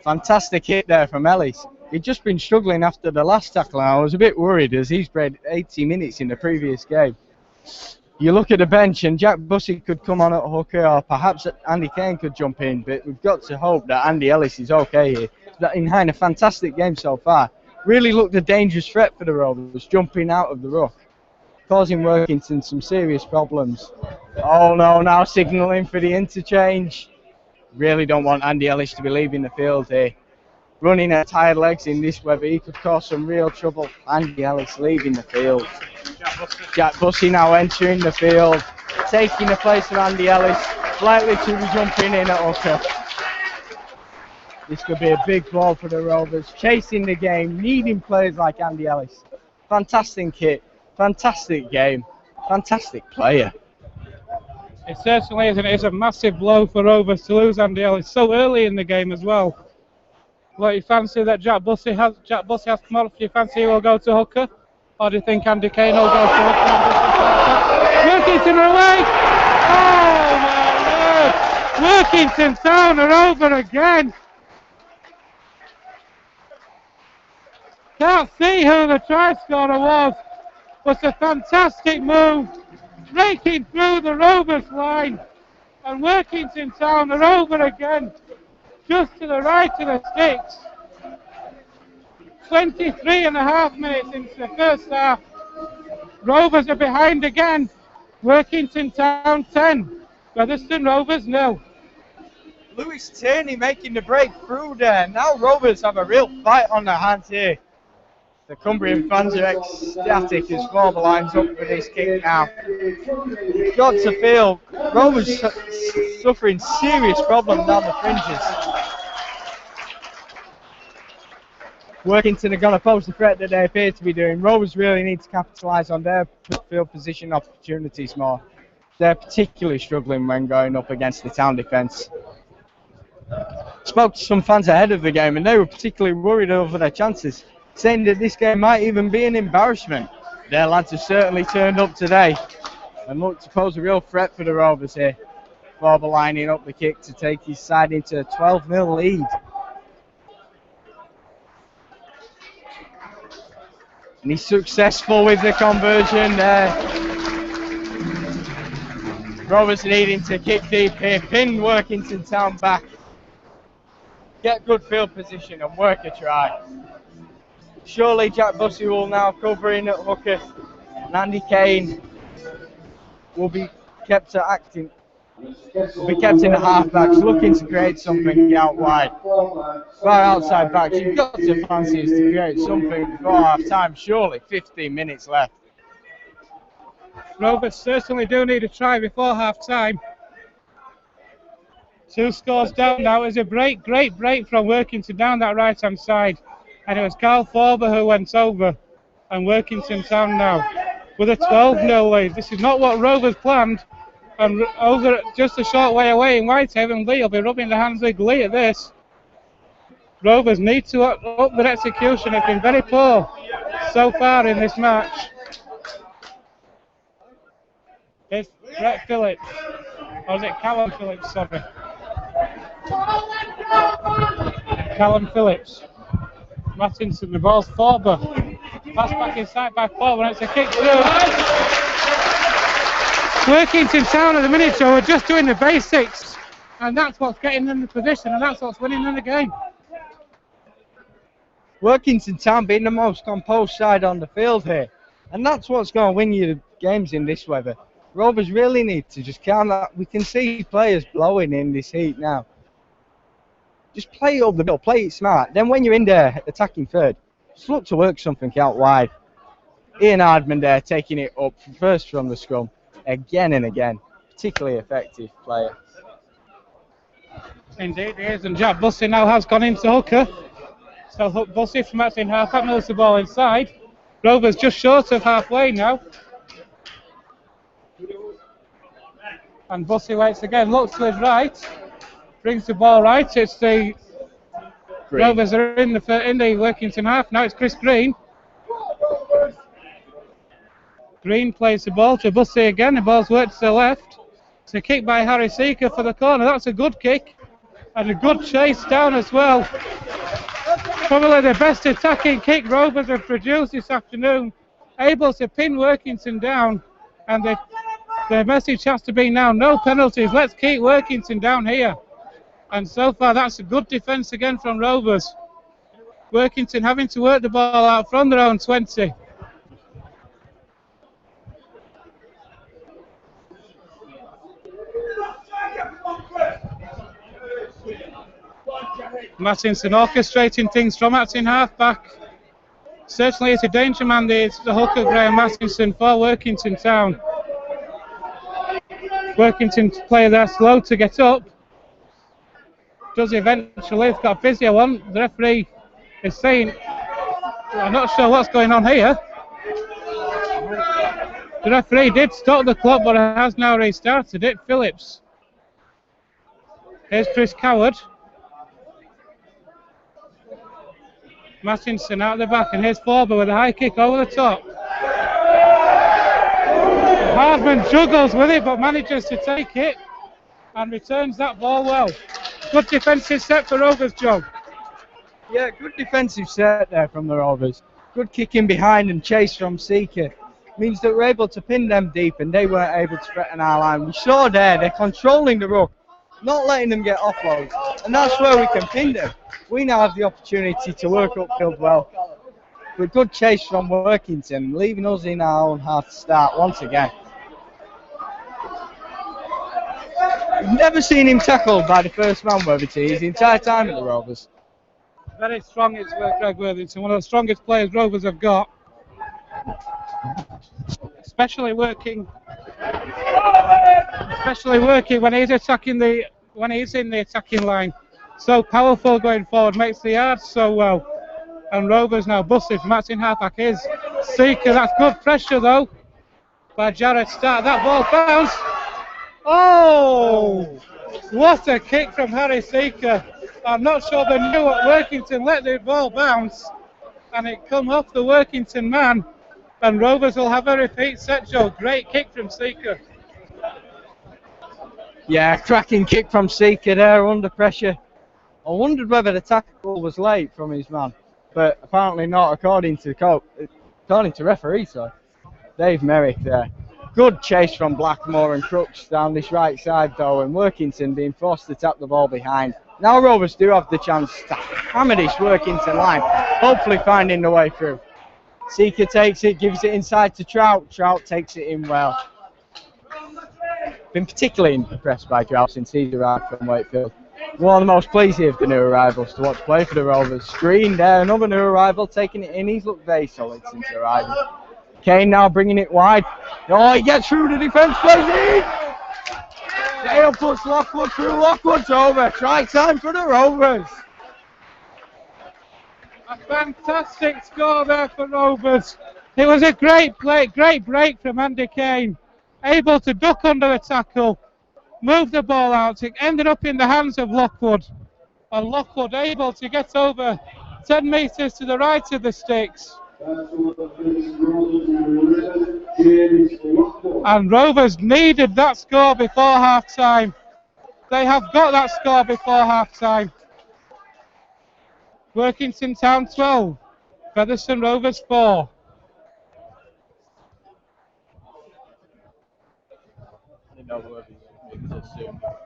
Fantastic hit there from Ellis. He'd just been struggling after the last tackle, and I was a bit worried as he's played 80 minutes in the previous game. You look at the bench, and Jack Bussey could come on at hooker, or perhaps Andy Kane could jump in, but we've got to hope that Andy Ellis is okay here. He's had a fantastic game so far. Really looked a dangerous threat for the Rovers, jumping out of the ruck, causing Workington some serious problems. Oh no, now signalling for the interchange. Really don't want Andy Ellis to be leaving the field here. Running at tired legs in this weather, he could cause some real trouble. Andy Ellis leaving the field. Jack Bussey now entering the field, taking the place of Andy Ellis, likely to be jumping in at hooker. This could be a big ball for the Rovers, chasing the game, needing players like Andy Ellis. Fantastic hit, fantastic game, fantastic player.
It certainly is, and it is a massive blow for Rovers to lose Andy Ellis so early in the game as well. Well, you fancy that Jack Bussey has come off? Do you fancy he will go to hooker? Or do you think Andy Kane will go to hooker? Workington are away! Oh my word! Workington Town are over again! Can't see who the try scorer was, but a fantastic move, breaking through the Rovers line, and Workington Town are over again, just to the right of the sticks. 23.5 minutes into the first half. Rovers are behind again. Workington Town 10, Featherstone Rovers 0.
Lewis Tierney making the break through there. Now Rovers have a real fight on their hands here. The Cumbrian fans are ecstatic as Former lines up for this kick now. You've got to feel Rovers suffering serious problems down the fringes. Workington are going to pose the threat that they appear to be doing. Rovers really need to capitalise on their field position opportunities more. They're particularly struggling when going up against the Town defence. Spoke to some fans ahead of the game and they were particularly worried over their chances, saying that this game might even be an embarrassment. Their lads have certainly turned up today and look to pose a real threat for the Rovers here. Forber lining up the kick to take his side into a 12-0 lead. And he's successful with the conversion there. Rovers needing to kick deep here, pin Workington Town back, get good field position and work a try. Surely Jack Bussey will now cover in at hooker, and Andy Kane will be kept to acting. Will be kept in the half-backs, looking to create something out wide. Right outside backs, you've got to fancy us to create something before half-time, surely 15 minutes left.
Rovers certainly do need a try before half-time. 2 scores down now. It was a great break from Workington down that right-hand side. And it was Carl Forber who went over. And Workington Town now with a 12-0 lead. This is not what Rovers planned. And over just a short way away in Whitehaven, Lee will be rubbing their hands with glee at this. Rovers need to up their execution. It's been very poor so far in this match. It's Brett Phillips. Or is it Callum Phillips? Sorry. Callum Phillips. Mattinson, the ball's Forber. Pass back inside by Forber, and it's a kick through. Workington Town at the minute, Joe, are just doing the basics, and that's what's getting them the position, and that's what's winning them the game.
Workington Town being the most composed side on the field here, and that's what's going to win you the games in this weather. Rovers really need to just calm that. We can see players blowing in this heat now. Just play up the middle, play it smart. Then when you're in there attacking third, just look to work something out wide. Ian Hardman there taking it up first from the scrum, again and again. Particularly effective player.
Indeed, he is, and Jack Bussey now has gone into hooker. So Bussey from that's in half, that moves the ball inside. Rovers just short of halfway now. And Bussey waits again, looks to his right, brings the ball right. It's the Rovers are in the Workington half. Now it's Chris Green. Green plays the ball to Bussey again. The ball's worked to the left. It's a kick by Harry Seeker for the corner. That's a good kick. And a good chase down as well. Probably the best attacking kick Rovers have produced this afternoon. Able to pin Workington down. And the message has to be now, no penalties. Let's keep Workington down here. And so far that's a good defence again from Rovers. Workington having to work the ball out from their own 20. Mattinson orchestrating things from that's in half back. Certainly it's a danger man, it's the hooker Graham Mattinson for Workington Town. Workington player there slow to get up. Does eventually, it's got a physio on. The referee is saying, I'm not sure what's going on here. The referee did stop the clock, but it has now restarted it. Phillips. Here's Chris Coward. Mattinson out the back, and here's Forber with a high kick over the top. Hardman juggles with it, but manages to take it and returns that ball well. Good defensive set for Rovers, Joe.
Yeah, good defensive set there from the Rovers. Good kicking behind and chase from Seeker. Means that we're able to pin them deep and they weren't able to threaten our line. We saw there, they're controlling the ruck, not letting them get offloads. And that's where we can pin them. We now have the opportunity to work upfield well. With good chase from Workington, leaving us in our own half to start once again. We've never seen him tackled by the first man, Worthington, the entire time at the Rovers.
Very strong, it's Greg Worthington, one of the strongest players Rovers have got. Especially working when he's in the attacking line. So powerful going forward, makes the yards so well. And Rovers now Bussey from that's in half-back is Seeker. That's good pressure though by Jared Starr. That ball bounced. Oh! What a kick from Harry Seeker. I'm not sure they knew what Workington let the ball bounce. And it come off the Workington man. And Rovers will have a repeat set, Joe. Great kick from Seeker.
Yeah, cracking kick from Seeker there under pressure. I wondered whether the tackle was late from his man, but apparently not, according to referee, so Dave Merrick there. Good chase from Blackmore and Crooks down this right side though, and Workington being forced to tap the ball behind. Now Rovers do have the chance to hammer this Workington line, hopefully finding the way through. Seeker takes it, gives it inside to Trout. Trout takes it in well. Been particularly impressed by Trout since he's arrived from Wakefield. One of the most pleasing of the new arrivals to watch play for the Rovers. Screen there, another new arrival taking it in. He's looked very solid since arriving. Kane now bringing it wide. Oh, he gets through the defence, plays it! Dale puts Lockwood through. Lockwood's over. Try time for the Rovers.
A fantastic score there for Rovers. It was a great play, great break from Andy Kane. Able to duck under the tackle, move the ball out. It ended up in the hands of Lockwood. And Lockwood able to get over 10 metres to the right of the sticks. And Rovers needed that score before half-time. They have got that score before half-time. Workington Town 12, Featherstone Rovers 4.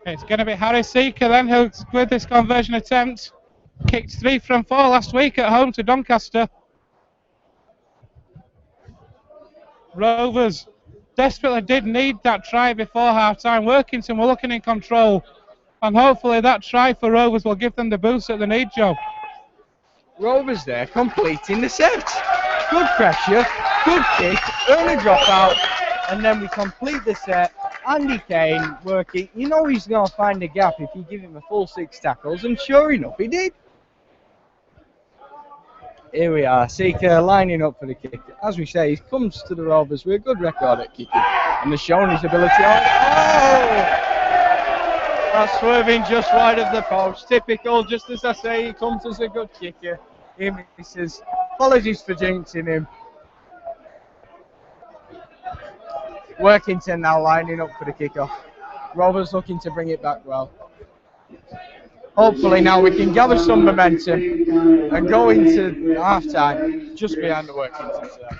It's going to be Harry Seeker then, who's with this conversion attempt. Kicked 3 from 4 last week at home to Doncaster. Rovers desperately did need that try before half-time. Workington were looking in control, and hopefully that try for Rovers will give them the boost that they need, Joe.
Rovers there completing the set. Good pressure, good kick, early dropout, and then we complete the set. Andy Kane working. You know he's going to find a gap if you give him a full 6 tackles, and sure enough, he did. Here we are, Seeker lining up for the kick. As we say, he comes to the Rovers with a good record at kicking, and has shown his ability. That's swerving just wide of the post. Typical, just as I say, he comes as a good kicker. He misses. Apologies for jinxing him. Workington now lining up for the kickoff. Rovers looking to bring it back well. Hopefully now we can gather some momentum and go into half-time just behind the Workington side.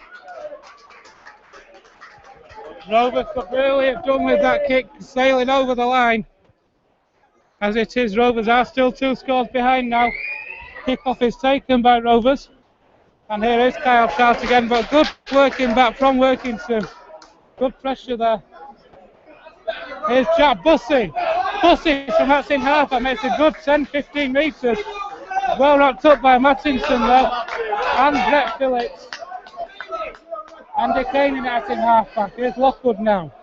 Rovers could really have done with that kick sailing over the line. As it is, Rovers are still 2 scores behind now. Kickoff is taken by Rovers. And here is Kyle Trout again, but good working back from Workington. Good pressure there. Here's Jack Bussey. Bussey from that's in half and makes a good 10-15 metres. Well wrapped up by Mattinson there. And Brett Phillips. Andy Kane in that in half back. Here's Lockwood now.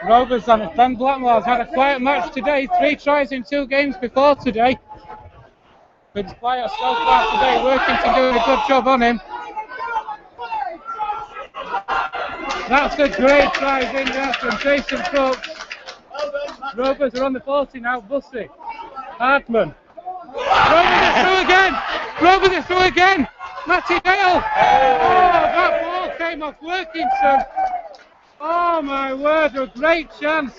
Rovers on it. Ben Blackmore's had a quiet match today. 3 tries in 2 games before today. Been quiet so far today. Workington doing a good job on him. That's a great try in there from Jason Crooks. Rovers are on the 40 now. Bussey. Hardman. Rovers are through again. Rovers are through again. Matty Dale. Oh, that ball came off Workington. Oh my word, a great chance.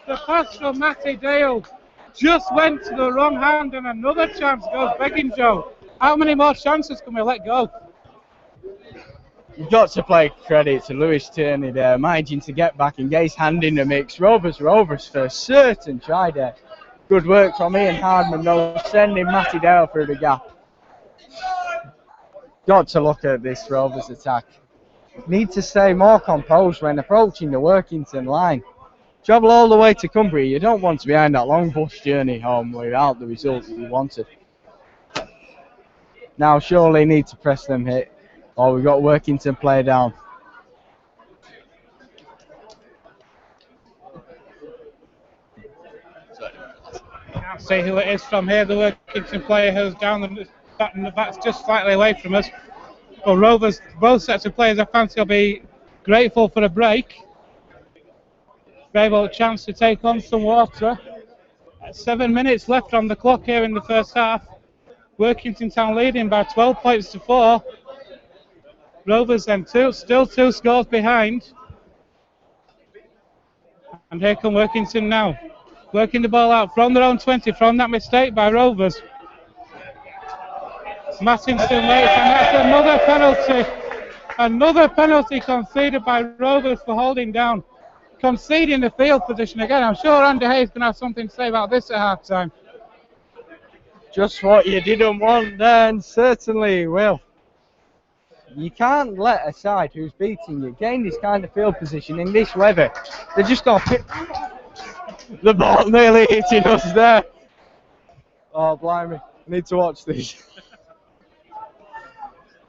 The pass from Matty Dale just went to the wrong hand, and another chance goes begging, Joe. How many more chances can we let go?
You've got to play credit to Lewis Tierney there, managing to get back and get his hand in the mix. Rovers for a certain try there. Good work from Ian Hardman though, sending Matty Dale through the gap. Got to look at this Rovers attack. Need to stay more composed when approaching the Workington line. Travel all the way to Cumbria, you don't want to be behind that long bus journey home without the result that you wanted. Now surely need to press them hit. Oh, we've got Workington play down.
Can't see who it is from here. The Workington player who's down the back's just slightly away from us. But Rovers, both sets of players I fancy will be grateful for a break. Able a chance to take on some water. 7 minutes left on the clock here in the first half. Workington Town leading by 12 points to 4. Rovers then still 2 scores behind. And here come Workington now. Working the ball out from their own 20 from that mistake by Rovers. Mattinson makes a another penalty. Another penalty conceded by Rovers for holding down. Conceding the field position again. I'm sure Andy Hayes can have something to say about this at half time.
Just what you didn't want then, certainly will. You can't let a side who's beating you gain this kind of field position in this weather. They're just going to pick the ball nearly hitting us there. Oh, blimey. I need to watch this.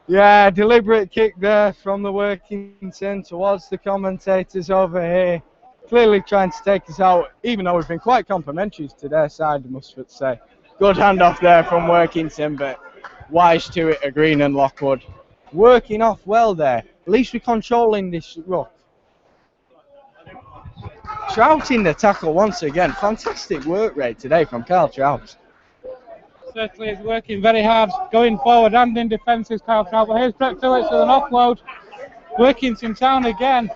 Yeah, deliberate kick there from the Workington towards the commentators over here. Clearly trying to take us out, even though we've been quite complimentary to their side, I must say. Good handoff there from Workington, but wise to it, Green and Lockwood. Working off well there. At least we're controlling this ruck. Trout in the tackle once again. Fantastic work rate today from Carl Trout.
Certainly is working very hard going forward and in defence is Carl Trout. But here's Brett Phillips with an offload. Workington Town again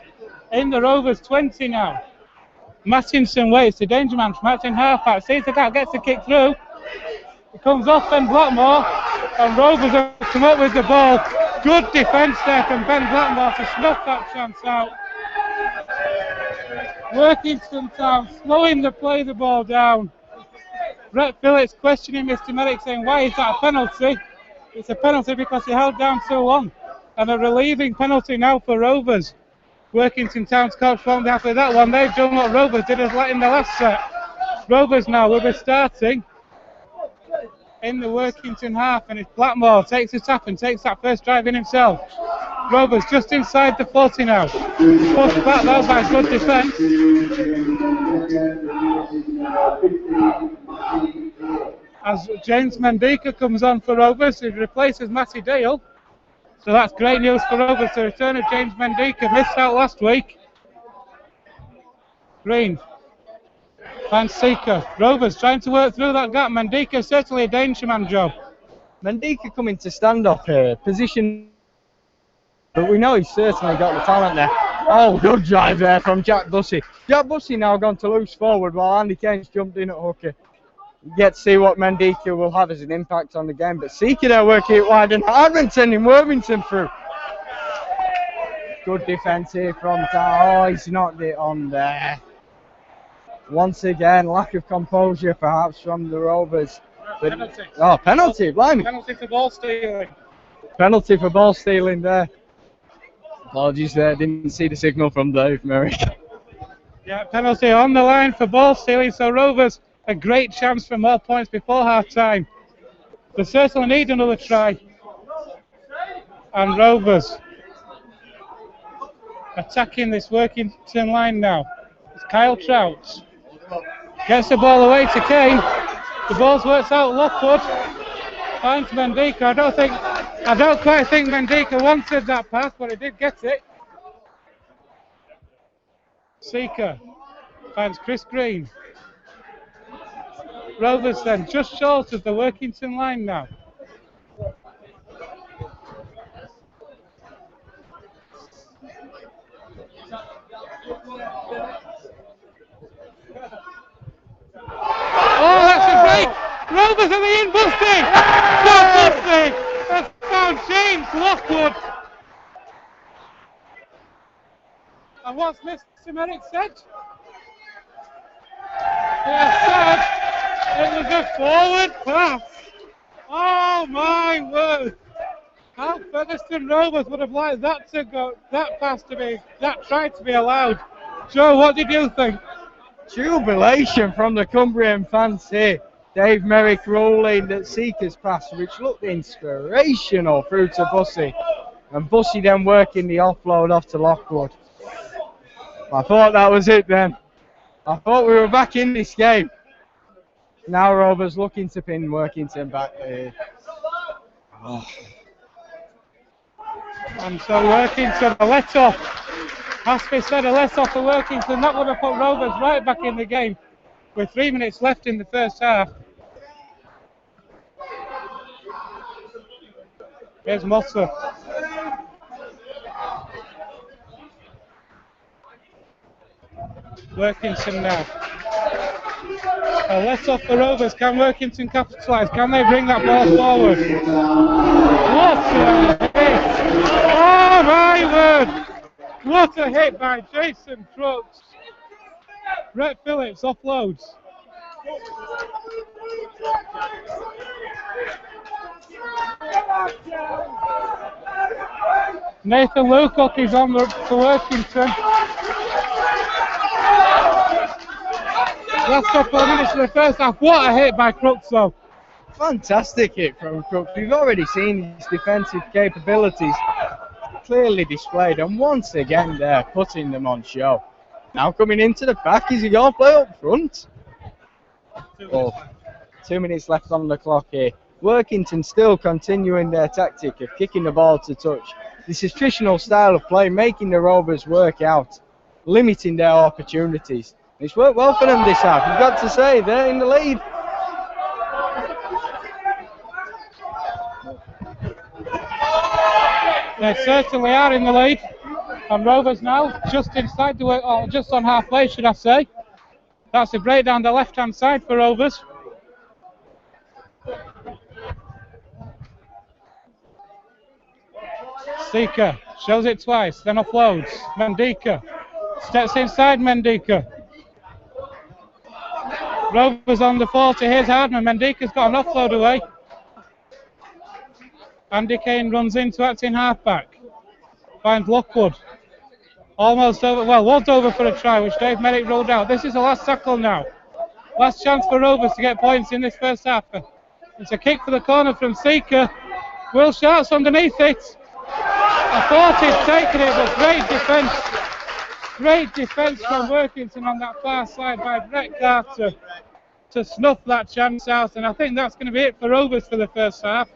in the Rovers 20 now. Mattinson waits, the danger man from Martin halfback. Sees the gap, gets the kick through. It comes off Ben Blackmore and Rovers have come up with the ball. Good defence there from Ben Blackmore to snuff that chance out. Workington Town slowing the play the ball down. Brett Phillips questioning Mr. Merrick, saying, why is that a penalty? It's a penalty because he held down so long. And a relieving penalty now for Rovers. Workington Town's coach won't be happy with that one. They've done what Rovers did in the last set. Rovers now will be starting in the Workington half, and it's Blackmore takes a tap and takes that first drive in himself. Rovers just inside the 40 now. Pushed back though by good defence. As James Mendika comes on for Rovers, he replaces Matty Dale. So that's great news for Rovers. The return of James Mendika, missed out last week. Green. Van Seeker. Rovers trying to work through that gap. Mendika certainly a danger man job.
Mendika coming to stand off here. Position. But we know he's certainly got the talent there. Oh, good drive there from Jack Bussey. Jack Bussey now gone to loose forward while Andy Kane's jumped in at hooker. You get to see what Mendika will have as an impact on the game. But Seeker there working it wide and Hardman sending Worthington through. Good defence here from Town. Oh, he's knocked it on there. Once again, lack of composure perhaps from the Rovers. But, penalty. Oh, penalty, blimey.
Penalty for ball stealing.
Penalty for ball stealing there. Apologies there, didn't see the signal from Dave Merrick.
Yeah, penalty on the line for ball stealing, so Rovers a great chance for more points before half time. They certainly need another try. And Rovers attacking this Workington line now. It's Kyle Trout. Gets the ball away to Kane. The ball works out Lockwood. Finds Mendika. I don't quite think Mendika wanted that pass, but he did get it. Seeker finds Chris Green. Rovers then just short of the Workington line now. Oh, that's a break! Rovers are the in Busty! Not Busty! That's found James Lockwood! And what's Mr. Merrick said? He has said it was a forward pass! Oh my word! How Featherstone Rovers would have liked that to go, that pass to be, that try to be allowed. Joe, what did you think?
Jubilation from the Cumbrian fans here. Dave Merrick rolling that Seeker's pass, which looked inspirational through to Bussey. And Bussey then working the offload off to Lockwood. I thought that was it then. I thought we were back in this game. Now Rovers looking to pin Workington back here. Oh.
And so Workington, a let-off. Has to be said, a let-off for Workington. That would have put Rovers right back in the game with 3 minutes left in the first half. Here's Mossa. Workington now. Let's off the Rovers. Can Workington capitalise? Can they bring that ball forward? What a hit! Oh my word! What a hit by Jason Crooks. Brett Phillips offloads. Nathan Lucock is on the for Workington. Last couple of minutes of the first half. What a hit by Crooks though.
Fantastic hit from Crooks. We've already seen his defensive capabilities clearly displayed, and once again they're putting them on show. Now coming into the back, is he going to play up front? Oh, 2 minutes left on the clock here. Workington still continuing their tactic of kicking the ball to touch. This is traditional style of play, making the Rovers work out, limiting their opportunities. It's worked well for them this half. You've got to say, they're in the lead.
They certainly are in the lead. And Rovers now just inside the way, or just on halfway, should I say. That's a break down the left-hand side for Rovers. Seeker shows it twice, then offloads. Mendika steps inside Mendika. Rovers on the 40, here's Hardman. Mendika's got an offload away. Andy Kane runs into acting halfback. Finds Lockwood. Almost over, well, was over for a try, which Dave Merrick ruled out. This is the last tackle now. Last chance for Rovers to get points in this first half. It's a kick for the corner from Seeker. Will Sharp's underneath it. I thought he'd taken it, but great defence. Great defence from Workington on that far side by Brett Carter to snuff that chance out. And I think that's going to be it for Rovers for the first half.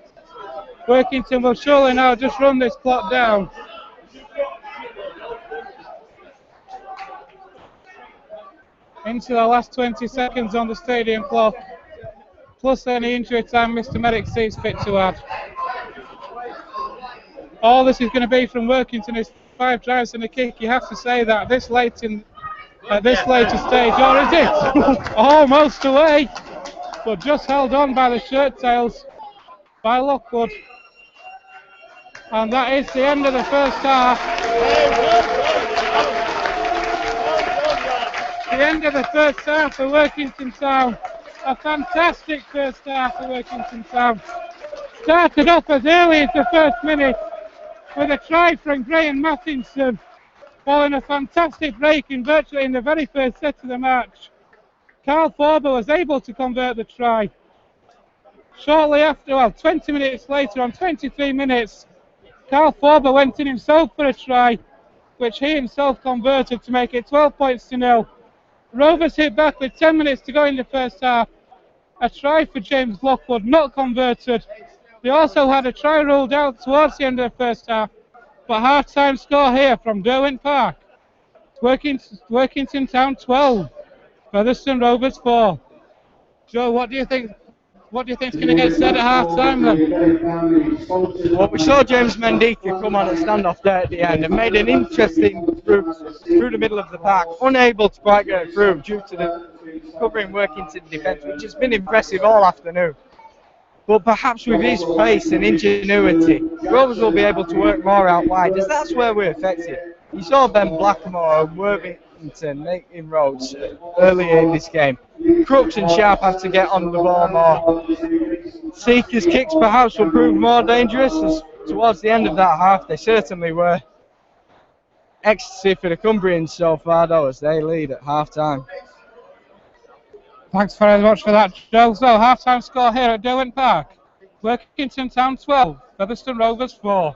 Workington will surely now just run this clock down. Into the last 20 seconds on the stadium clock, plus any injury time Mr. Merrick sees fit to add. All this is going to be from Workington is 5 drives and a kick. You have to say that this late in at this later stage, or is it almost away, but just held on by the shirt tails by Lockwood, and that is the end of the first half. The end of the first half for Workington Town. A fantastic first half for Workington Town. Started off as early as the first minute with a try from Graham Mattinson, following a fantastic break in virtually in the very first set of the match. Carl Forber was able to convert the try. Shortly after, well, 20 minutes later, on 23 minutes, Carl Forber went in himself for a try, which he himself converted to make it 12 points to 0. Rovers hit back with 10 minutes to go in the first half. A try for James Lockwood, not converted. They also had a try ruled out towards the end of the first half. But half-time score here from Derwent Park. Workington Town 12, Featherstone Rovers 4. Joe, what do you think? What do you think is going to get said at half-time then?
Well, we saw James Mendika come on and stand off there at the end and made an interesting route through the middle of the park, unable to quite get through due to the covering Workington defence, which has been impressive all afternoon. But perhaps with his pace and ingenuity, Rovers will be able to work more out wide, as that's where we're effective. You saw Ben Blackmore and Worthington make inroads earlier in this game. Crooks and Sharp have to get on the ball more. Seeker's kicks perhaps will prove more dangerous, as towards the end of that half they certainly were. Ecstasy for the Cumbrians so far though, as they lead at half-time.
Thanks very much for that, Joe. So, half-time score here at Derwent Park. Workington Town 12, Featherstone Rovers 4.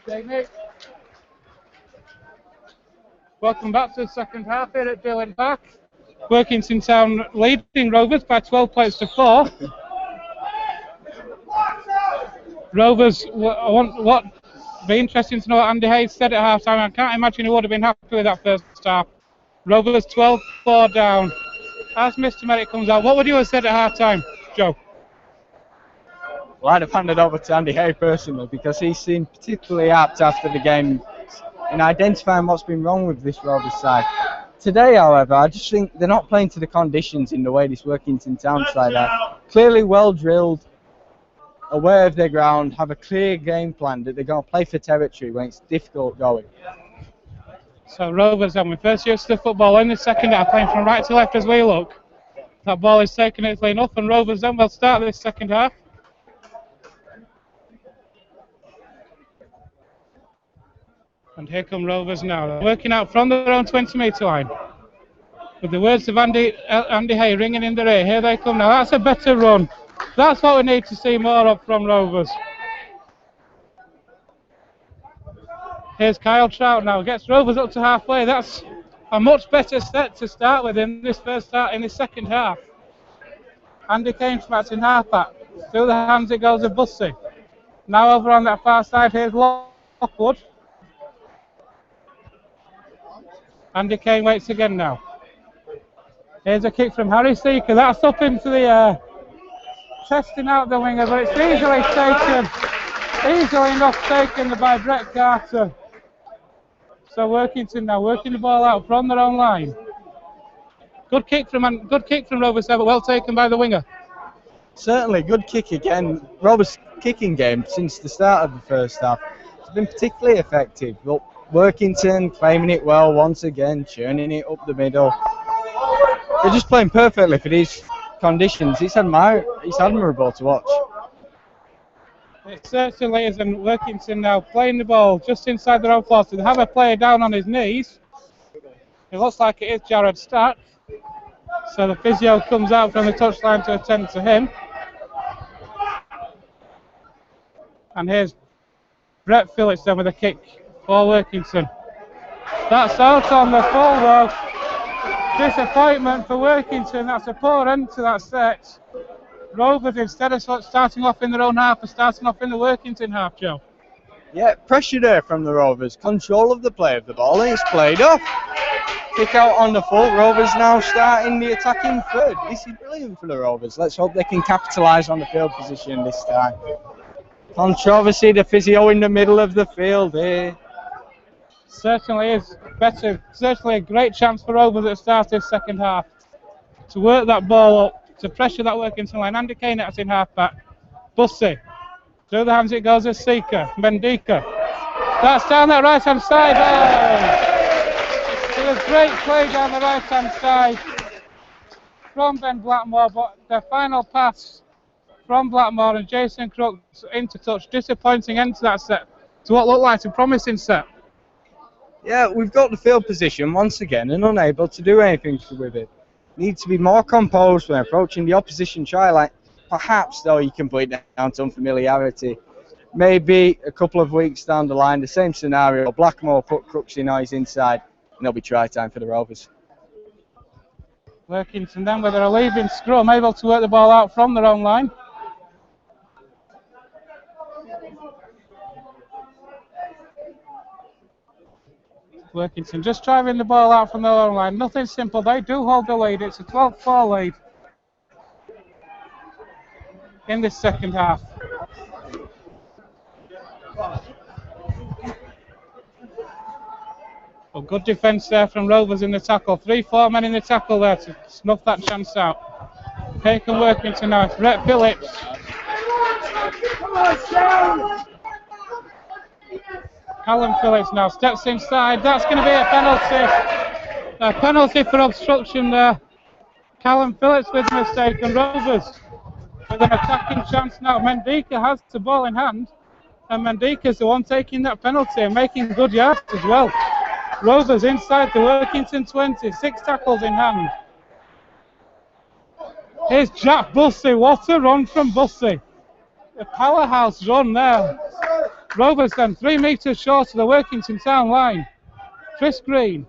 Jamie. Welcome back to the second half here at Dillon Park. Workington Town leading Rovers by 12 points to 4. Rovers, be interesting to know what Andy Hayes said at half time. I can't imagine he would have been happy with that first half. Rovers 12-4 down. As Mr. Merritt comes out, what would you have said at half time, Joe?
Well, I'd have handed over to Andy Hay personally because he seemed particularly apt after the game in identifying what's been wrong with this Rovers side. Today, however, I just think they're not playing to the conditions in the way this Workington Town side are. Clearly well drilled, aware of their ground, have a clear game plan that they're going to play for territory when it's difficult going.
So Rovers having first use of the football in the second half, playing from right to left as we look. That ball is taken it clean up, and Rovers then will start this second half. And here come Rovers now. They're working out from their own 20-metre line. With the words of Andy Hay ringing in their ear. Here they come now. That's a better run. That's what we need to see more of from Rovers. Here's Kyle Trout now. Gets Rovers up to halfway. That's a much better set to start with in this second half. Andy Kane's back in half-back. Through the hands it goes of Bussey. Now over on that far side, here's Lockwood. Andy Kane waits again now. Here's a kick from Harry Seeker. That's up into the air. Testing out the winger, but it's easily enough taken by Brett Carter. So Workington now working the ball out from their own line. Good kick from Rovers there, but well taken by the winger.
Certainly, good kick again. Rovers' kicking game since the start of the first half has been particularly effective. But Workington claiming it well once again, churning it up the middle. They're just playing perfectly for these conditions. It's admirable to watch.
It certainly is, and Workington now playing the ball just inside their own 40. They have a player down on his knees. It looks like it is Jared Stark. So the physio comes out from the touchline to attend to him. And here's Brett Phillips then with a kick for Workington. That's out on the full though. Disappointment for Workington. That's a poor end to that set. Rovers, instead of starting off in their own half, are starting off in the Workington half, Joe.
Yeah, pressure there from the Rovers. Control of the play of the ball, and it's played off. Kick out on the full. Rovers now starting the attacking third. This is brilliant for the Rovers. Let's hope they can capitalise on the field position this time. Controversy, the physio in the middle of the field here.
Certainly is better. Certainly a great chance for Rovers at the start of this second half to work that ball up, to pressure that Workington line. Andy Kane that's in half back. Bussey. Through the hands it goes as Seeker. Mendika. That's down that right hand side. It was great play down the right hand side from Ben Blackmore, but the final pass from Blackmore and Jason Crooks into touch. Disappointing end to that set, to what looked like a promising set.
Yeah, we've got the field position once again and unable to do anything with it. Need to be more composed when approaching the opposition try line. Perhaps, though, you can put it down to unfamiliarity. Maybe a couple of weeks down the line, the same scenario. Blackmore put Crooks in his inside, and it'll be try time for the Rovers.
Workington then with a leaving scrum, able to work the ball out from their own line. Workington just driving the ball out from their own line. Nothing simple. They do hold the lead. It's a 12-4 lead in this second half. Well, good defence there from Rovers in the tackle. 3-4 men in the tackle there to snuff that chance out. Here can Workington now. Brett Phillips. Callum Phillips now steps inside. That's going to be a penalty. A penalty for obstruction there. Callum Phillips with a mistake, and Rovers with an attacking chance now. Mendika has the ball in hand, and Mendika's the one taking that penalty and making good yards as well. Rovers inside the Workington 20, 6 tackles in hand. Here's Jack Bussey. What a run from Bussey. A powerhouse run there. Rovers then 3 metres short of the Workington Town line. Chris Green.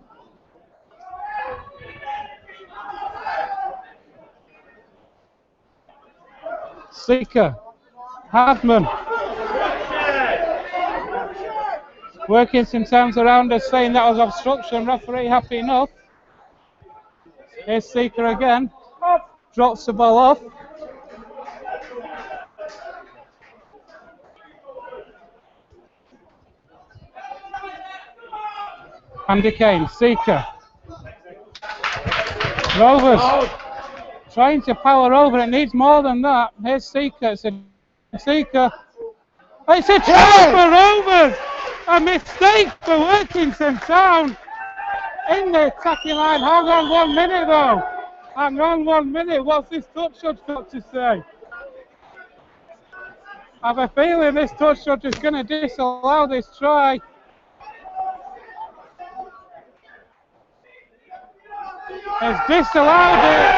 Seeker. Hardman. Workington Town's around us saying that was obstruction. Referee happy enough. Here's Seeker again. Drops the ball off. Andy Kane, Seeker. Rovers trying to power over. It needs more than that. Here's Seeker. It's a Seeker. It's a try for Rovers. A mistake for Workington Town. In the attacking line. Hang on 1 minute though. Hang on 1 minute. What's this touch judge got to say? I have a feeling this touch judge is going to disallow this try. Has disallowed it.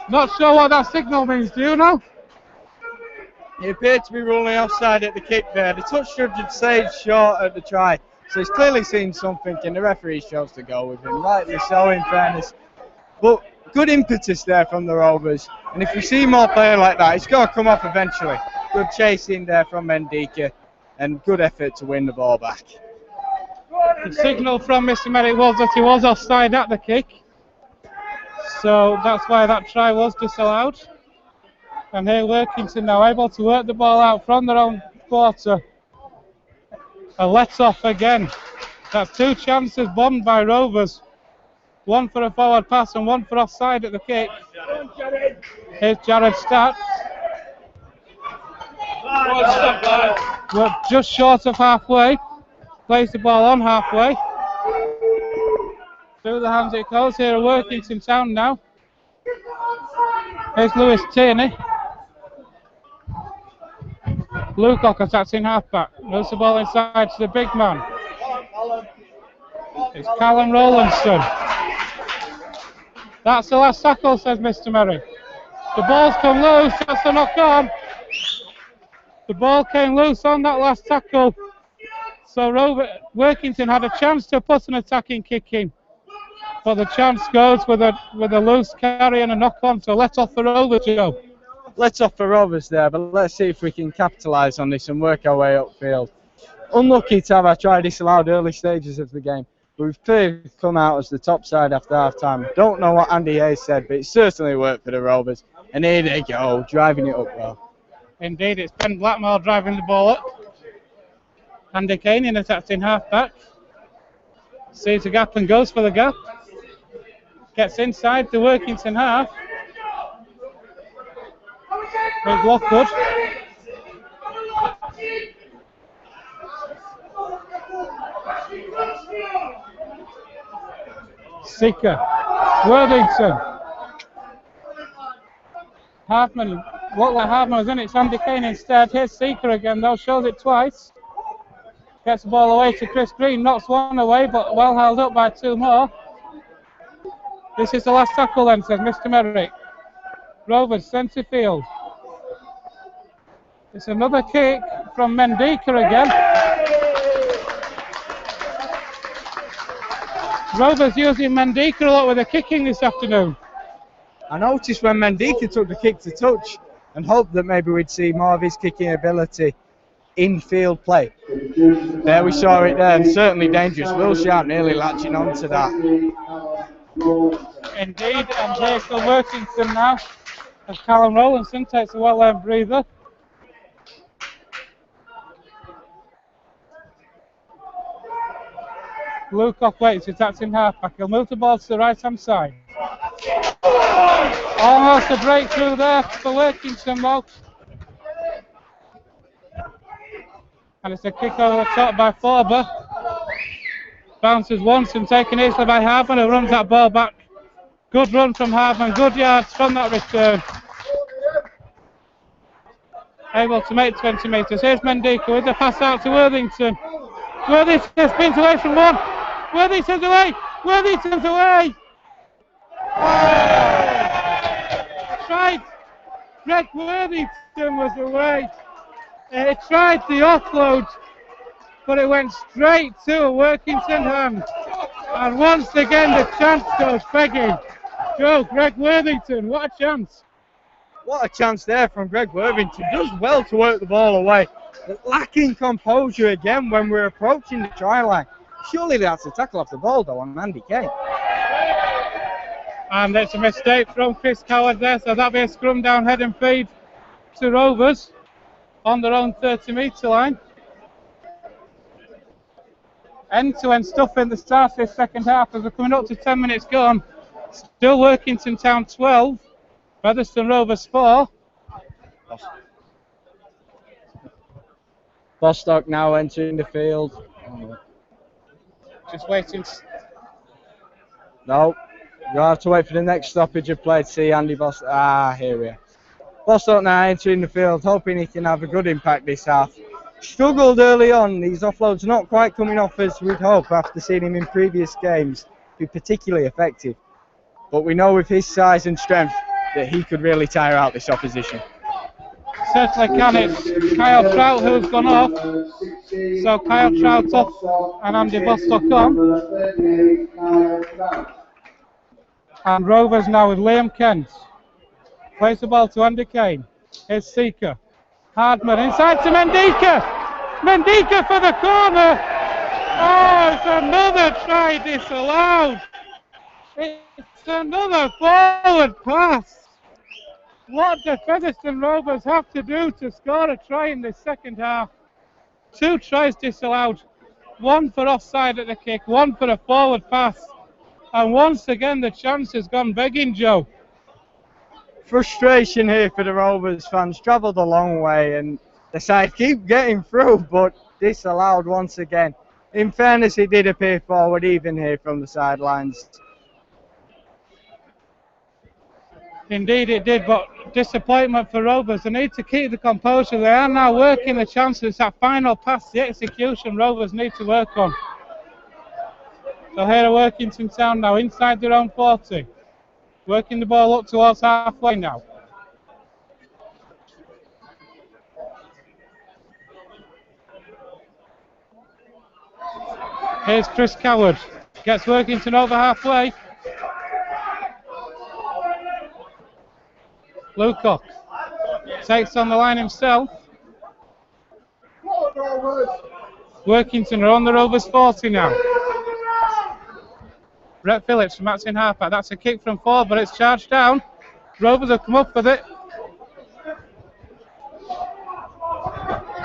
Not sure what that signal means, do you know?
He appeared to be ruling offside at the kick there. The touch judge had said short at the try, so he's clearly seen something and the referee chose to go with him. Rightly so, in fairness. But good impetus there from the Rovers, and if we see more play like that, it's going to come off eventually. Good chasing there from Mendika, and good effort to win the ball back.
The signal from Mr. Merrick was that he was offside at the kick, so that's why that try was disallowed. And here Workington now able to work the ball out from their own quarter. A let-off again. That's 2 chances bombed by Rovers. 1 for a forward pass and 1 for offside at the kick. Here's Jared Stats. We're just short of halfway. Plays the ball on halfway. Through the hands it goes. Here at Workington Town now. Here's Lewis Tierney. Lukoc attacks in halfback. Moves the ball inside to the big man. It's Callum Rowlandson. That's the last tackle, says Mr. Merrick. The ball's come loose. That's a knock on. The ball came loose on that last tackle. So Workington had a chance to put an attacking kick in. But the chance goes with a loose carry and a knock on. So let off the Rovers, Joe.
Let's off for Rovers there, but let's see if we can capitalise on this and work our way upfield. Unlucky to have our try disallowed early stages of the game, but we've clearly come out as the top side after half-time. Don't know what Andy Hayes said, but it certainly worked for the Rovers. And here they go, driving it up well.
Indeed, it's Ben Blackmore driving the ball up. Andy Kane in attacks in half-back. Sees a gap and goes for the gap. Gets inside the Workington half. Here's Lockwood. Seeker. Worthington. Hartman. What like Hartman was in it? It's Andy Kane instead. Here's Seeker again though. Shows it twice. Gets the ball away to Chris Green. Knocks 1 away, but well held up by 2 more. This is the last tackle then, says Mr. Merrick. Rovers centre field. It's another kick from Mendika again. Rovers using Mendika a lot with the kicking this afternoon.
I noticed when Mendika took the kick to touch and hoped that maybe we'd see more of his kicking ability in field play. There we saw it there, and certainly dangerous. Will Sharp nearly latching on to that.
Indeed, and here's the Workington now as Callum Rowlandson takes a well-earned breather. Lukoc waits, attacks in half-back. He'll move the ball to the right-hand side. Almost a breakthrough there for Workington though. And it's a kick over the top by Forber. Bounces once and taken easily by Hardman, who runs that ball back. Good run from Hardman, good yards from that return. Able to make 20 metres. Here's Mendika with the pass out to Worthington. Worthington spins away from one. Worthington's away. Worthington's away. Tried Greg Worthington was away. He tried the offload, but it went straight to a Workington hand. And once again the chance goes begging. Joe, Greg Worthington, what a chance.
What a chance there from Greg Worthington. Does well to work the ball away. But lacking composure again when we're approaching the try line. Surely that's a tackle off the ball though on Andy Kane.
And it's a mistake from Chris Coward there, so that'll be a scrum down head and feed to Rovers on their own 30-metre line. End-to-end stuff in the start of this second half as we're coming up to 10 minutes gone. Still Workington Town 12, Featherstone Rovers 4.
Bostock now entering the field.
Just waiting.
No, you'll have to wait for the next stoppage of play to see Andy Bostock. Here we are. Bostock now entering the field, hoping he can have a good impact this half. Struggled early on, these offloads not quite coming off as we'd hope after seeing him in previous games be particularly effective. But we know with his size and strength that he could really tire out this opposition.
Certainly can. It's Kyle Trout who's gone off. So Kyle Trout off and Andy Bostock on. And Rovers now with Liam Kent. Plays the ball to Andy Kane. Here's Seeker. Hardman inside to Mendika. Mendika for the corner. Oh, it's another try disallowed. It's another forward pass. What do Featherstone Rovers have to do to score a try in this second half? 2 tries disallowed. 1 for offside at the kick, 1 for a forward pass. And once again the chance has gone begging, Joe.
Frustration here for the Rovers fans. Travelled a long way and the side keep getting through, but disallowed once again. In fairness, it did appear forward even here from the sidelines.
Indeed it did, but disappointment for Rovers. They need to keep the composure. They are now working the chances. That final pass, the execution, Rovers need to work on. So here are Workington Town now inside their own 40. Working the ball up towards halfway now. Here's Chris Coward. Gets Workington over halfway. Lucock takes on the line himself. Workington are on the Rovers 40 now. Brett Phillips from that's in halfback. That's a kick from 4, but it's charged down. Rovers have come up with it.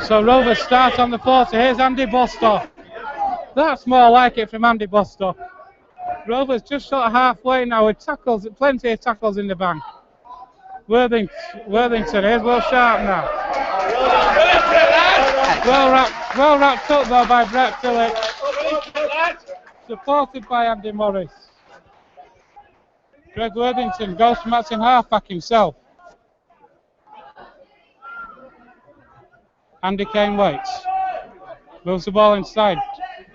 So Rovers start on the 40. Here's Andy Bostock. That's more like it from Andy Bostock. Rovers just sort of halfway now with tackles, plenty of tackles in the bank. Worthington, here's Will Sharp now. Well wrapped up though by Brett Phillips. Supported by Andy Morris. Greg Worthington goes from that's in halfback himself. Andy Kane waits. Moves the ball inside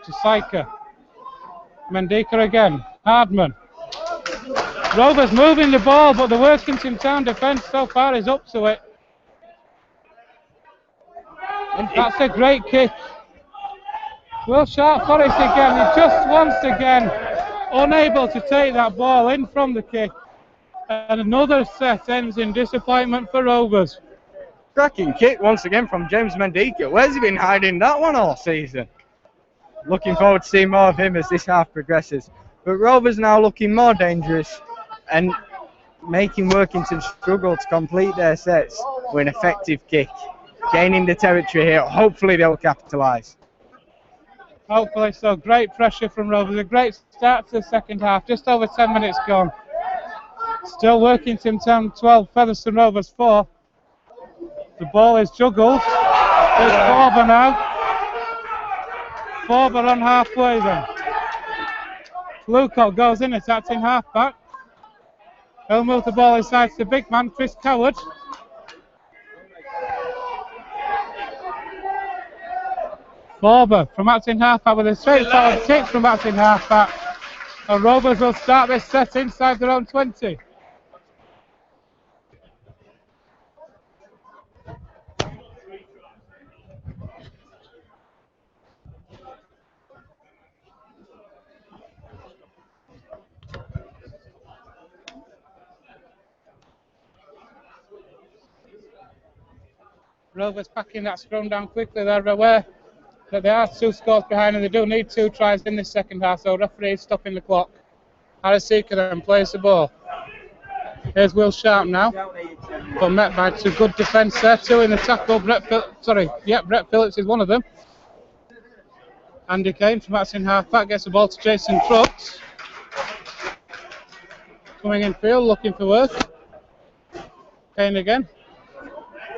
to Syker. Mendika again. Hardman. Rovers moving the ball, but the Workington Town defence so far is up to it. That's a great kick. Will Sharp Forest again, he just once again unable to take that ball in from the kick. And another set ends in disappointment for Rovers.
Cracking kick once again from James Mendika. Where's he been hiding that one all season? Looking forward to seeing more of him as this half progresses. But Rovers now looking more dangerous and making Workington struggle to complete their sets with an effective kick. Gaining the territory here, hopefully they'll capitalise.
Hopefully so. Great pressure from Rovers. A great start to the second half. Just over 10 minutes gone. Still Workington Town 12, Featherstone Rovers 4. The ball is juggled. There's Forber now. Forber on halfway then. Lucock goes in, attacking halfback. He'll move the ball inside to the big man, Chris Coward. Forber from that's in halfback with a straightforward kick from that's in halfback. And Rovers will start this set inside their own 20. Rovers packing that scrum down quickly. They're aware that they are 2 scores behind and they do need 2 tries in this second half, so referee is stopping the clock. Harrisika then plays the ball. Here's Will Sharp now, but met by 2 good defence there, 2 in the tackle. Brett Phillips is one of them. Andy Kane from that's in half back gets the ball to Jason Trucks. Coming in field, looking for work. Kane again.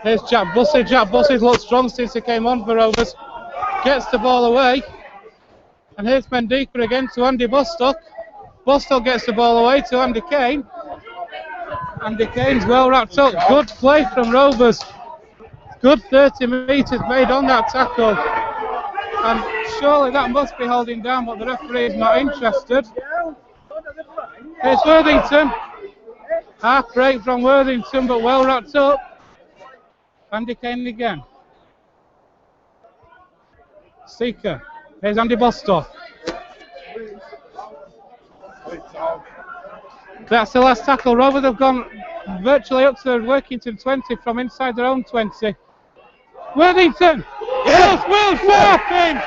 Here's Jack Bussey. Jack Bussey's looked strong since he came on for Rovers. Gets the ball away. And here's Mendika again to Andy Bostock. Bostock gets the ball away to Andy Kane. Andy Kane's well wrapped up. Good play from Rovers. Good 30 metres made on that tackle. And surely that must be holding down, but the referee is not interested. It's Worthington. Half break from Worthington, but well wrapped up. Andy Kane again. Seeker. Here's Andy Bostock. That's the last tackle. Rovers have gone virtually up to Workington 20 from inside their own 20. Worthington! Yes, Will Sharp in!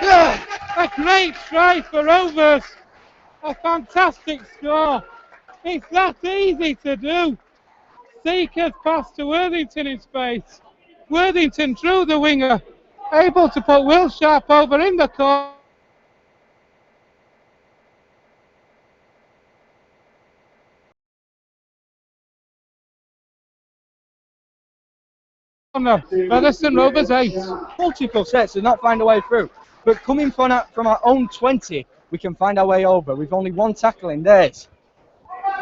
A great try for Rovers! A fantastic score! It's that easy to do! Seeker's pass to Worthington in space. Worthington drew the winger, able to put Will Sharp over in the corner. Featherstone Rovers 8.
Multiple sets to not find a way through. But coming from our own 20, we can find our way over. We've only 1 tackle in theirs.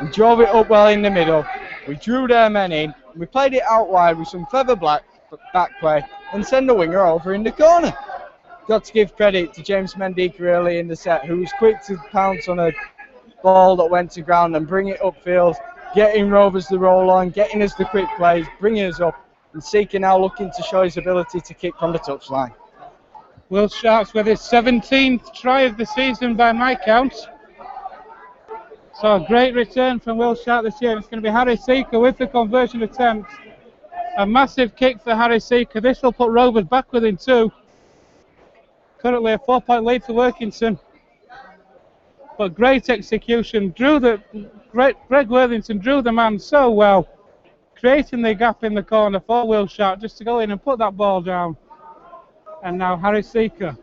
We drove it up well in the middle. We drew their men in. We played it out wide with some clever back play and send the winger over in the corner. Got to give credit to James Mendika early in the set, who was quick to pounce on a ball that went to ground and bring it upfield, getting Rovers the roll on, getting us the quick plays, bringing us up. And Seeker now looking to show his ability to kick from the touchline.
Will Sharps with his 17th try of the season by my count. So a great return from Will Sharp this year. It's going to be Harry Seeker with the conversion attempt. A massive kick for Harry Seeker. This will put Rovers back within 2. Currently a 4-point lead for Workington. But great execution. Greg Worthington drew the man so well, creating the gap in the corner for Will Sharp just to go in and put that ball down. And now Harry Seeker.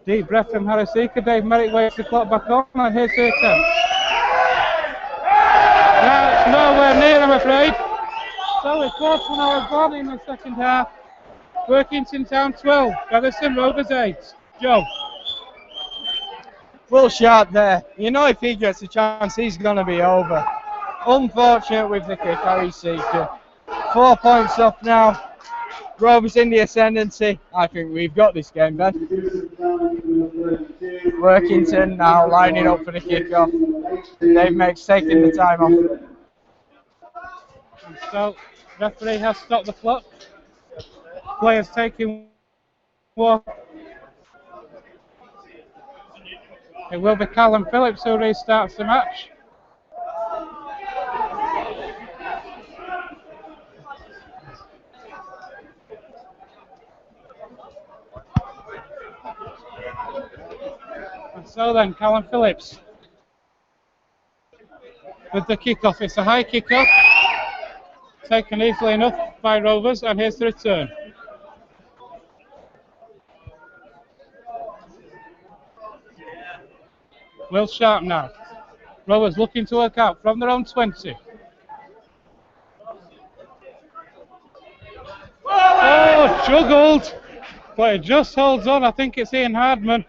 Deep breath from Harry Seeker. Dave Merrick waits the clock back on. And here's the attempt. That's nowhere near, I'm afraid. So it's 1/4 hour gone in the second half. Workington Town 12, Featherstone Rovers 8. Joe.
Will Sharp there. You know if he gets a chance, he's going to be over. Unfortunate with the kick, Harry Seeker. 4 points off now. Rovers in the ascendancy. I think we've got this game, Ben. Workington now lining up for the kick-off. Dave Meg's taking the time off.
And so, referee has stopped the clock. Players taking one. It will be Callum Phillips who restarts the match. And so then, Callum Phillips with the kick-off. It's a high kick-off, taken easily enough by Rovers, and here's the return. Will Sharp now. Rovers looking to work out from their own 20. Oh, juggled, but it just holds on. I think it's Ian Hardman.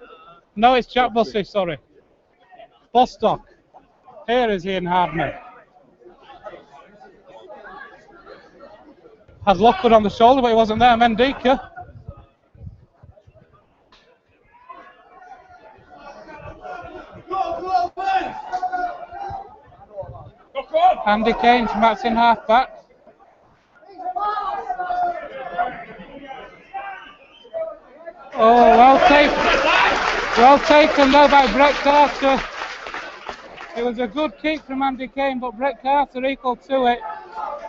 No, it's Jack Bussey, sorry. Bostock. Here is Ian Hardman. Has Lockwood on the shoulder, but he wasn't there. Mendika. Andy Kane from that's in half back. Oh, well taken though by Brett Carter. It was a good kick from Andy Kane, but Brett Carter equal to it.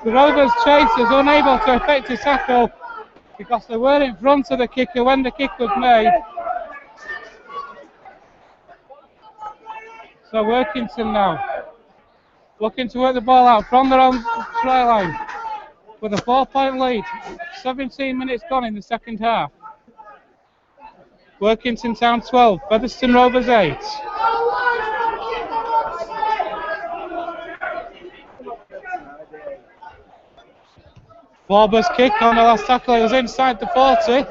The Rovers chasers unable to effect a tackle because they were in front of the kicker when the kick was made. So Workington now looking to work the ball out from their own try line with a 4-point lead. 17 minutes gone in the second half. Workington Town 12, Featherstone Rovers 8. Warbur's kick on the last tackle, it was inside the 40,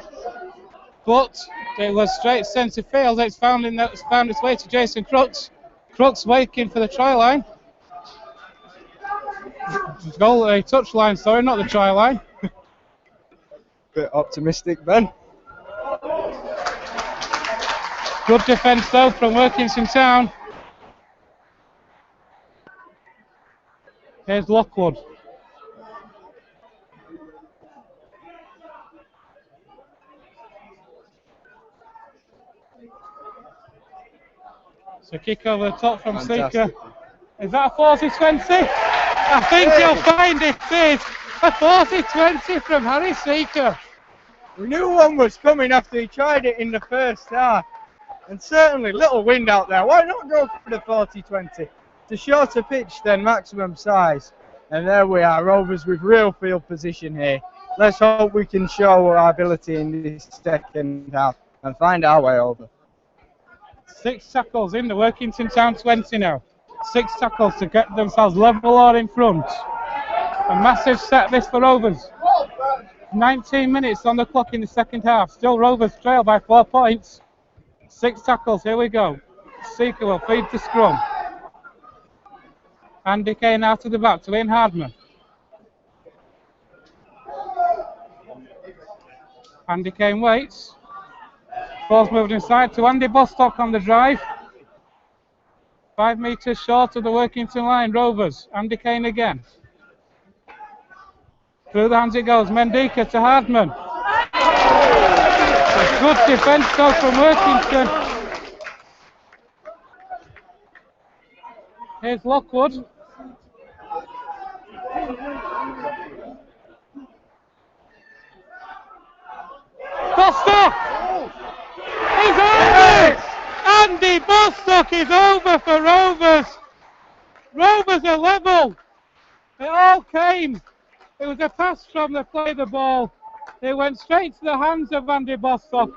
but it was straight centre field. It's found its way to Jason Crooks. Crooks waiting for the try line. Goal, a touch line, sorry, not the try line.
Bit optimistic, Ben.
Good defence though from Workington Town. Here's Lockwood. So kick over the top from Seeker. Is that a 40-20? I think you'll find it is a 40-20 from Harry Seeker.
We knew one was coming after he tried it in the first half. And certainly little wind out there. Why not go for the 40-20? It's a shorter pitch than maximum size. And there we are, Rovers with real field position here. Let's hope we can show our ability in this second half and find our way over.
6 tackles in the Workington Town 20 now. 6 tackles to get themselves level or in front. A massive set this for Rovers. 19 minutes on the clock in the second half. Still Rovers trail by 4 points. 6 tackles, here we go. Seeker will feed the scrum. Andy Kane out to the back to Ian Hardman. Andy Kane waits. Ball's moved inside to Andy Bostock on the drive. 5 metres short of the Workington line, Rovers. Andy Kane again. Through the hands it goes, Mendika to Hardman. A good defence though from Workington. Here's Lockwood. Bostock! He's over! Andy Bostock is over for Rovers. Rovers are level. It all came. It was a pass from the play of the ball. It went straight to the hands of Andy Bostock.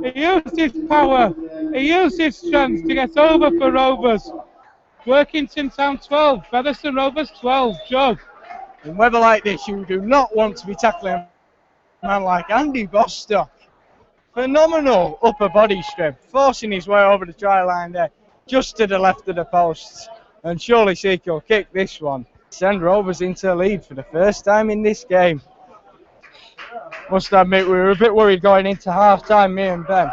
He used his power. He used his strength to get over for Rovers. Workington Town 12, Featherstone Rovers 12. Joe.
In weather like this, you do not want to be tackling a man like Andy Bostock. Phenomenal upper body strength, forcing his way over the try line there, just to the left of the posts. And surely Seeker will kick this one. Send Rovers into the lead for the first time in this game. Must admit, we were a bit worried going into half-time, me and Ben.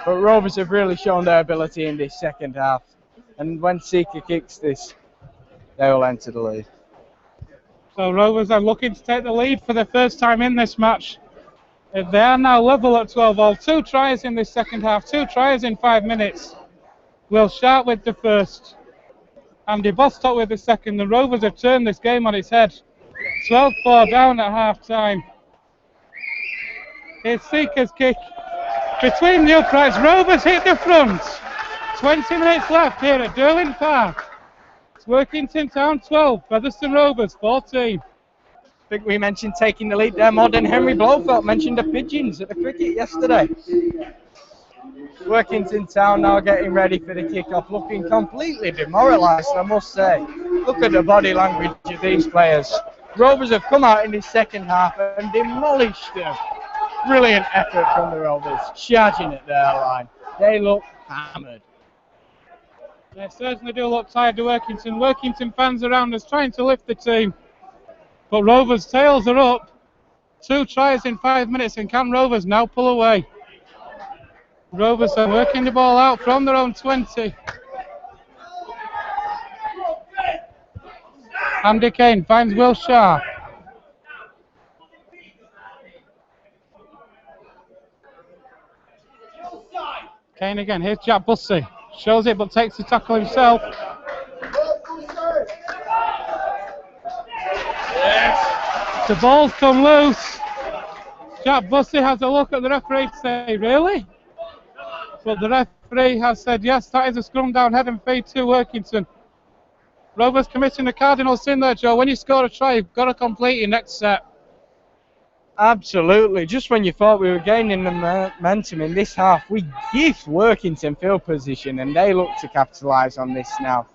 But Rovers have really shown their ability in this second half. And when Seeker kicks this, they will enter the lead.
So Rovers are looking to take the lead for the first time in this match. They are now level at 12-all. 2 tries in this second half, 2 tries in 5 minutes. Will Sharp with the first. Andy Bostock with the second. The Rovers have turned this game on its head. 12-4 down at half-time. Here's Seeker's kick. Between the uprights, Rovers hit the front. 20 minutes left here at Derwent Park. It's Workington Town 12, Featherstone Rovers 14.
I think we mentioned taking the lead there more than Henry Blofeld mentioned the pigeons at the cricket yesterday. Workington Town now getting ready for the kick-off, looking completely demoralised, I must say. Look at the body language of these players. Rovers have come out in this second half and demolished them. Brilliant effort from the Rovers, charging at their line. They look hammered.
They certainly do look tired to Workington. Workington fans around us trying to lift the team. But Rovers' tails are up. 2 tries in 5 minutes, and can Rovers now pull away? Rovers are working the ball out from their own 20. Andy Kane finds Will Sharp. Kane again, here's Jack Bussey. Shows it but takes the tackle himself. The ball's come loose. Jack Bussey has a look at the referee to say, really? But the referee has said, yes, that is a scrum down head and feed to Workington. Rovers committing a cardinal sin there, Joe. When you score a try, you've got to complete your next set.
Absolutely. Just when you thought we were gaining the momentum in this half, we give Workington field position and they look to capitalise on this now.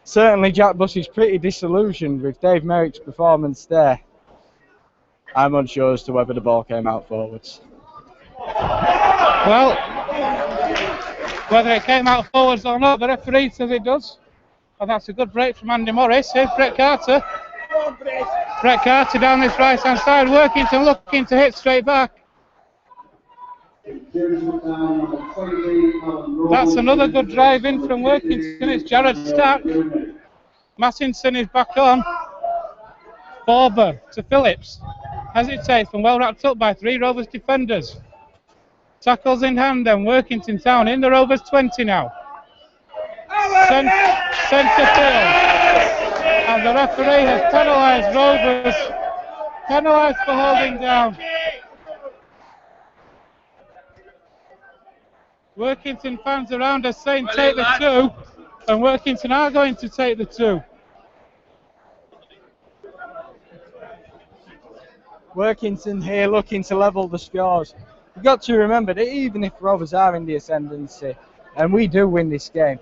Certainly Jack Bussey's pretty disillusioned with Dave Merrick's performance there. I'm unsure as to whether the ball came out forwards.
Well, whether it came out forwards or not, the referee says it does. And that's a good break from Andy Morris. Here's Brett Carter. Brett Carter down this right hand side, Workington looking to hit straight back. That's another good drive in from Workington. It's Jared Stack. Massinson is back on. Borber to Phillips. Hesitates and well wrapped up by 3 Rovers defenders. Tackles in hand and Workington Town in the Rovers 20 now. Centre field. And the referee has penalised Rovers. Penalised for holding down. Workington fans around us saying take the 2. And Workington are going to take the 2.
Workington here looking to level the scores. You've got to remember that even if Rovers are in the ascendancy and we do win this game,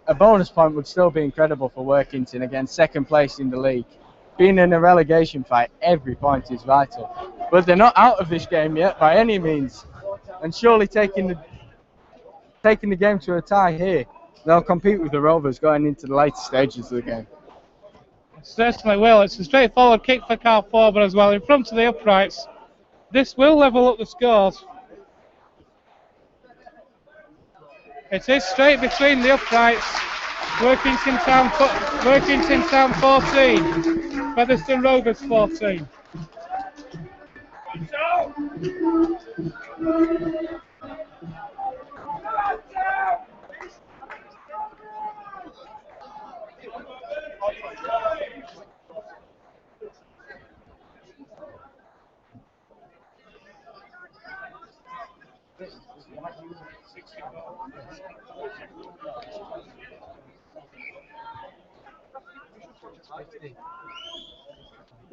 a bonus point would still be incredible for Workington against second place in the league. Being in a relegation fight, every point is vital. But they're not out of this game yet by any means. And surely taking the game to a tie here, they'll compete with the Rovers going into the later stages of the game.
Certainly will. It's a straightforward kick for Carl Forber as well in front of the uprights. This will level up the scores. It is straight between the uprights. Workington Town 14, Featherstone Rovers 14.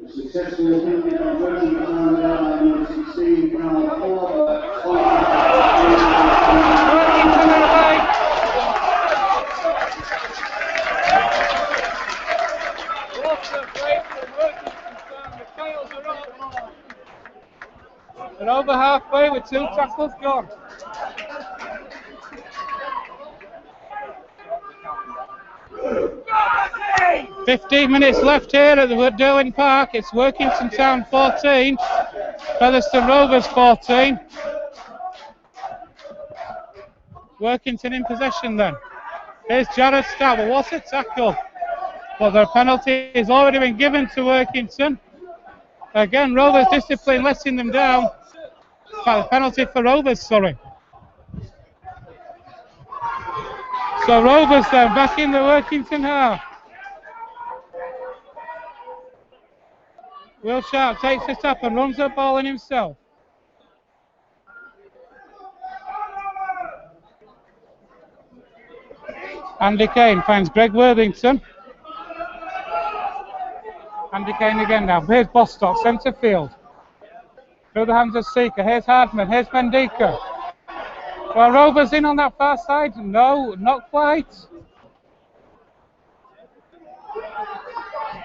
Successful attempted conversion to number 16, Carl Forber.
They're over halfway with 2 tackles gone. "15 minutes left here at the Derwent Park. It's Workington Town 14, Featherstone Rovers 14. Workington in possession then. Here's Jared Stack, but what a tackle. But the penalty has already been given to Workington. Again, Rovers discipline letting them down. In fact, the penalty for Rovers, sorry. So Rovers then back in the Workington half. Will Sharp takes the tap and runs the ball in himself. Andy Kane finds Greg Worthington. Andy Kane again now. Here's Bostock, centre field. Through the hands of Seeker. Here's Hardman. Here's Mendika. Well, Rovers in on that far side. No, not quite.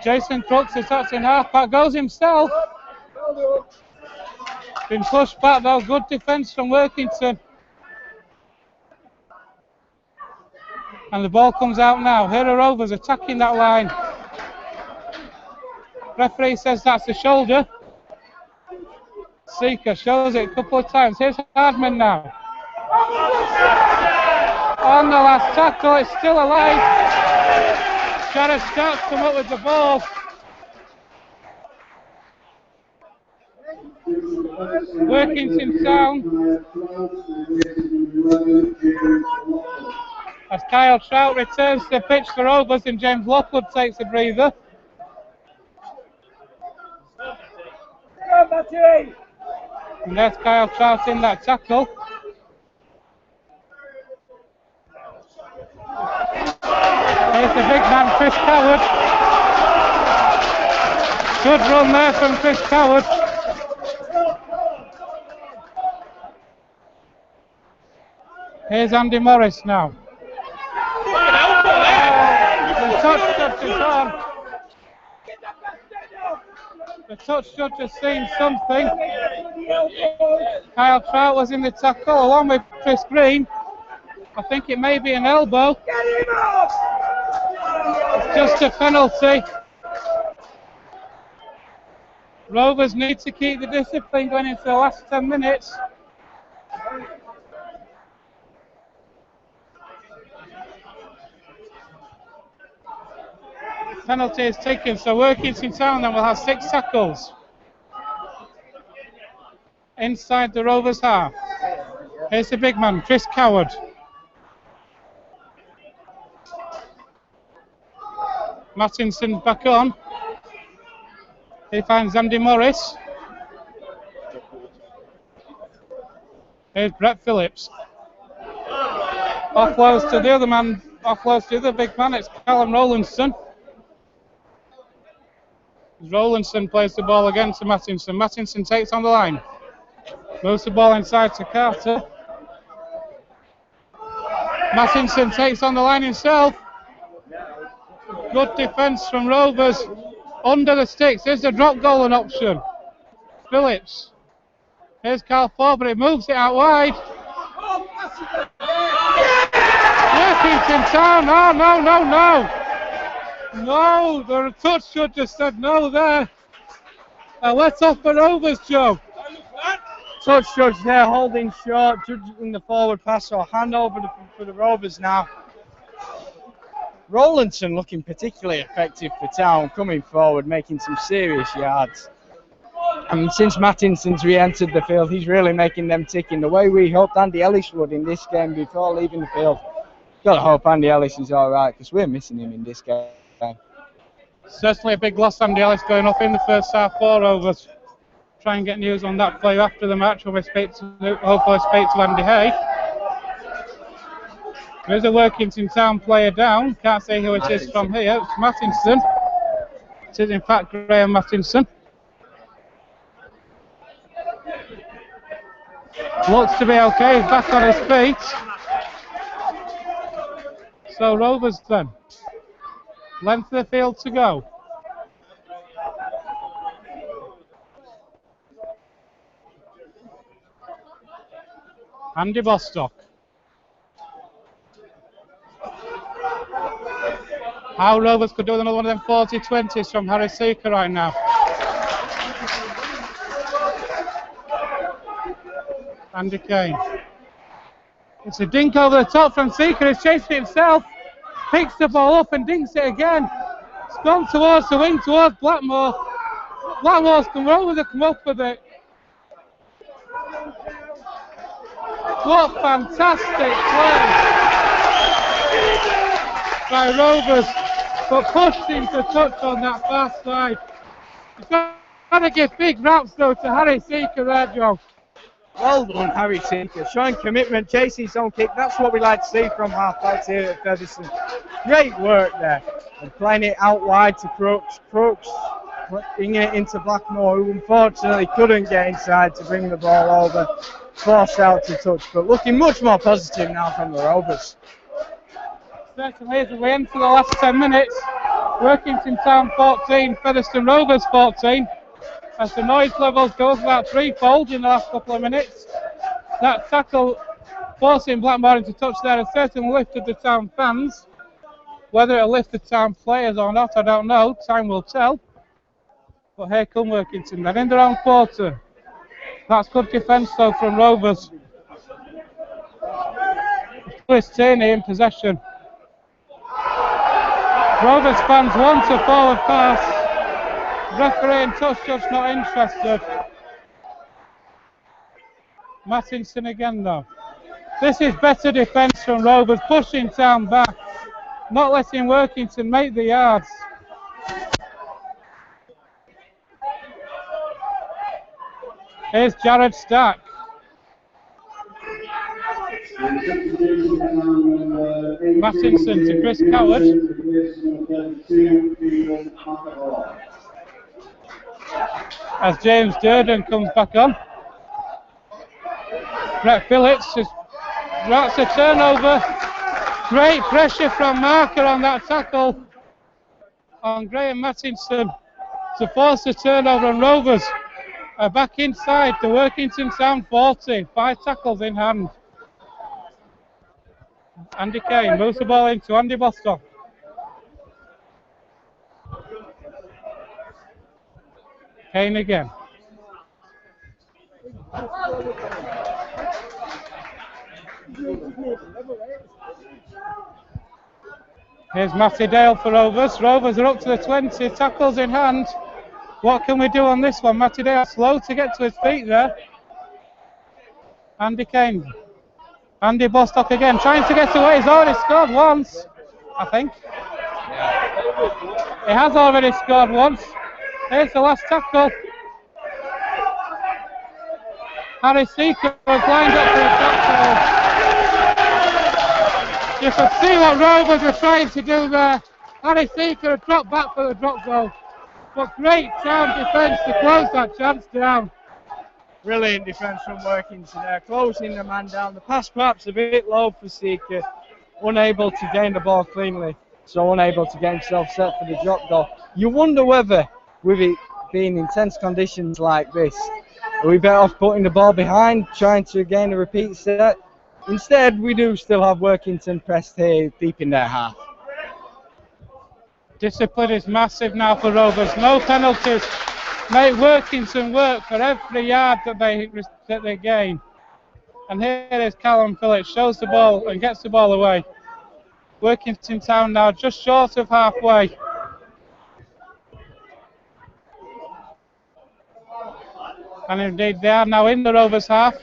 Jason Crooks is in half back. Goes himself. Been pushed back though. Good defence from Workington. And the ball comes out now. Here are Rovers attacking that line. Referee says that's the shoulder. Seeker shows it a couple of times. Here's Hardman now. On the last tackle, it's still alive. Jared Stack's come up with the ball. Workington Town. As Kyle Trout returns to the pitch for Rovers and James Lockwood takes a breather. And there's Kyle Trout in that tackle. Here's the big man, Chris Coward. Good run there from Chris Coward. Here's Andy Morris now. The touch judge is on. The touch judge has seen something. Kyle Trout was in the tackle along with Chris Green. I think it may be an elbow. It's just a penalty. Rovers need to keep the discipline going into the last 10 minutes. Penalty is taken, so Workington Town then will have 6 tackles inside the Rovers half. Here's the big man, Chris Coward. Mattinson back on. He finds Andy Morris. Here's Brett Phillips. Offloads to the other man, offloads to the other big man, it's Callum Rowlandson. Rowlandson plays the ball again to Mattinson. Mattinson takes on the line. Moves the ball inside to Carter. Mattinson takes on the line himself. Good defence from Rovers. Under the sticks. Here's the drop goal an option. Phillips. Here's Carl Forbury. Moves it out wide. Workington Town. No. No, the touch judge just said no there. Let's off for Rovers, Joe.
Touch judge there holding short, judging the forward pass, or hand over for the Rovers now. Rowlandson looking particularly effective for Town, coming forward, making some serious yards. And since Mattinson's re-entered the field, he's really making them tick in the way we hoped Andy Ellis would in this game before leaving the field. Got to hope Andy Ellis is all right, because we're missing him in this game.
Certainly a big loss, Andy Ellis going off in the first half for Rovers. Try and get news on that play after the match when we hopefully speak to Andy Hay. There's a Workington Town player down. Can't see who it is from here. It's Mattinson. It is in fact Graham Mattinson. Looks to be okay. He's back on his feet. So Rovers then. Length of the field to go. Andy Bostock. How Rovers could do another one of them 40-20s from Harry Seeker right now. Andy Kane. It's a dink over the top from Seeker. He's chased it himself. Picks the ball up and dinks it again. It's gone towards the wing, towards Blackmore. Blackmore's come over to come up with it. What fantastic play by Rovers, but pushed him to touch on that far side. You've got to give big raps though to Harry Seeker there, Joe.
Well done, Harry Seeker, showing commitment, chasing his own kick. That's what we like to see from half-backs here at Featherstone. Great work there, and playing it out wide to Crooks. Crooks bringing it into Blackmore, who unfortunately couldn't get inside to bring the ball over, forced out to touch, but looking much more positive now from the Rovers.
Certainly as we enter the last 10 minutes, Workington Town 14, Featherstone Rovers 14. As the noise levels go up about threefold in the last couple of minutes. That tackle forcing Blackmore into touch there has certainly lifted the Town fans. Whether it'll lift the Town players or not, I don't know. Time will tell. But here come Workington then in their own quarter. That's good defence though from Rovers. Chris Tierney in possession. Rovers fans want a forward pass. Referee and touch judge not interested. Mattinson again though. This is better defence from Rovers, pushing Town back, not letting Workington make the yards. Here's Jared Stack. Mattinson to Chris Coward. As James Durden comes back on. Brett Phillips that's a turnover. Great pressure from Marker on that tackle on Graham Mattinson to force a turnover on Rovers. Back inside the Workington Town 40, 5 tackles in hand. Andy Kane moves the ball into Andy Bostock. Kane again. Here's Matty Dale for Rovers. Rovers are up to the 20, tackles in hand. What can we do on this one? Matty Dale slow to get to his feet there. Andy Kane. Andy Bostock again, trying to get away. He's already scored once, I think. He has already scored once. Here's the last tackle. Harry Seeker was lined up for a tackle. You could see what Rovers were trying to do there. Harry Seeker had dropped back for the drop goal. But great Town defence to close that chance down.
Brilliant defence from Workington there, closing the man down. The pass perhaps a bit low for Seeker, unable to gain the ball cleanly, so unable to get himself set for the drop goal. You wonder whether, with it being intense conditions like this, are we better off putting the ball behind, trying to gain a repeat set? Instead, we do still have Workington pressed here deep in their half.
Discipline is massive now for Rovers. No penalties. Make Workington work for every yard that they gain. And here is Callum Phillips, shows the ball and gets the ball away. Workington Town now just short of halfway. And indeed they are now in the Rovers half.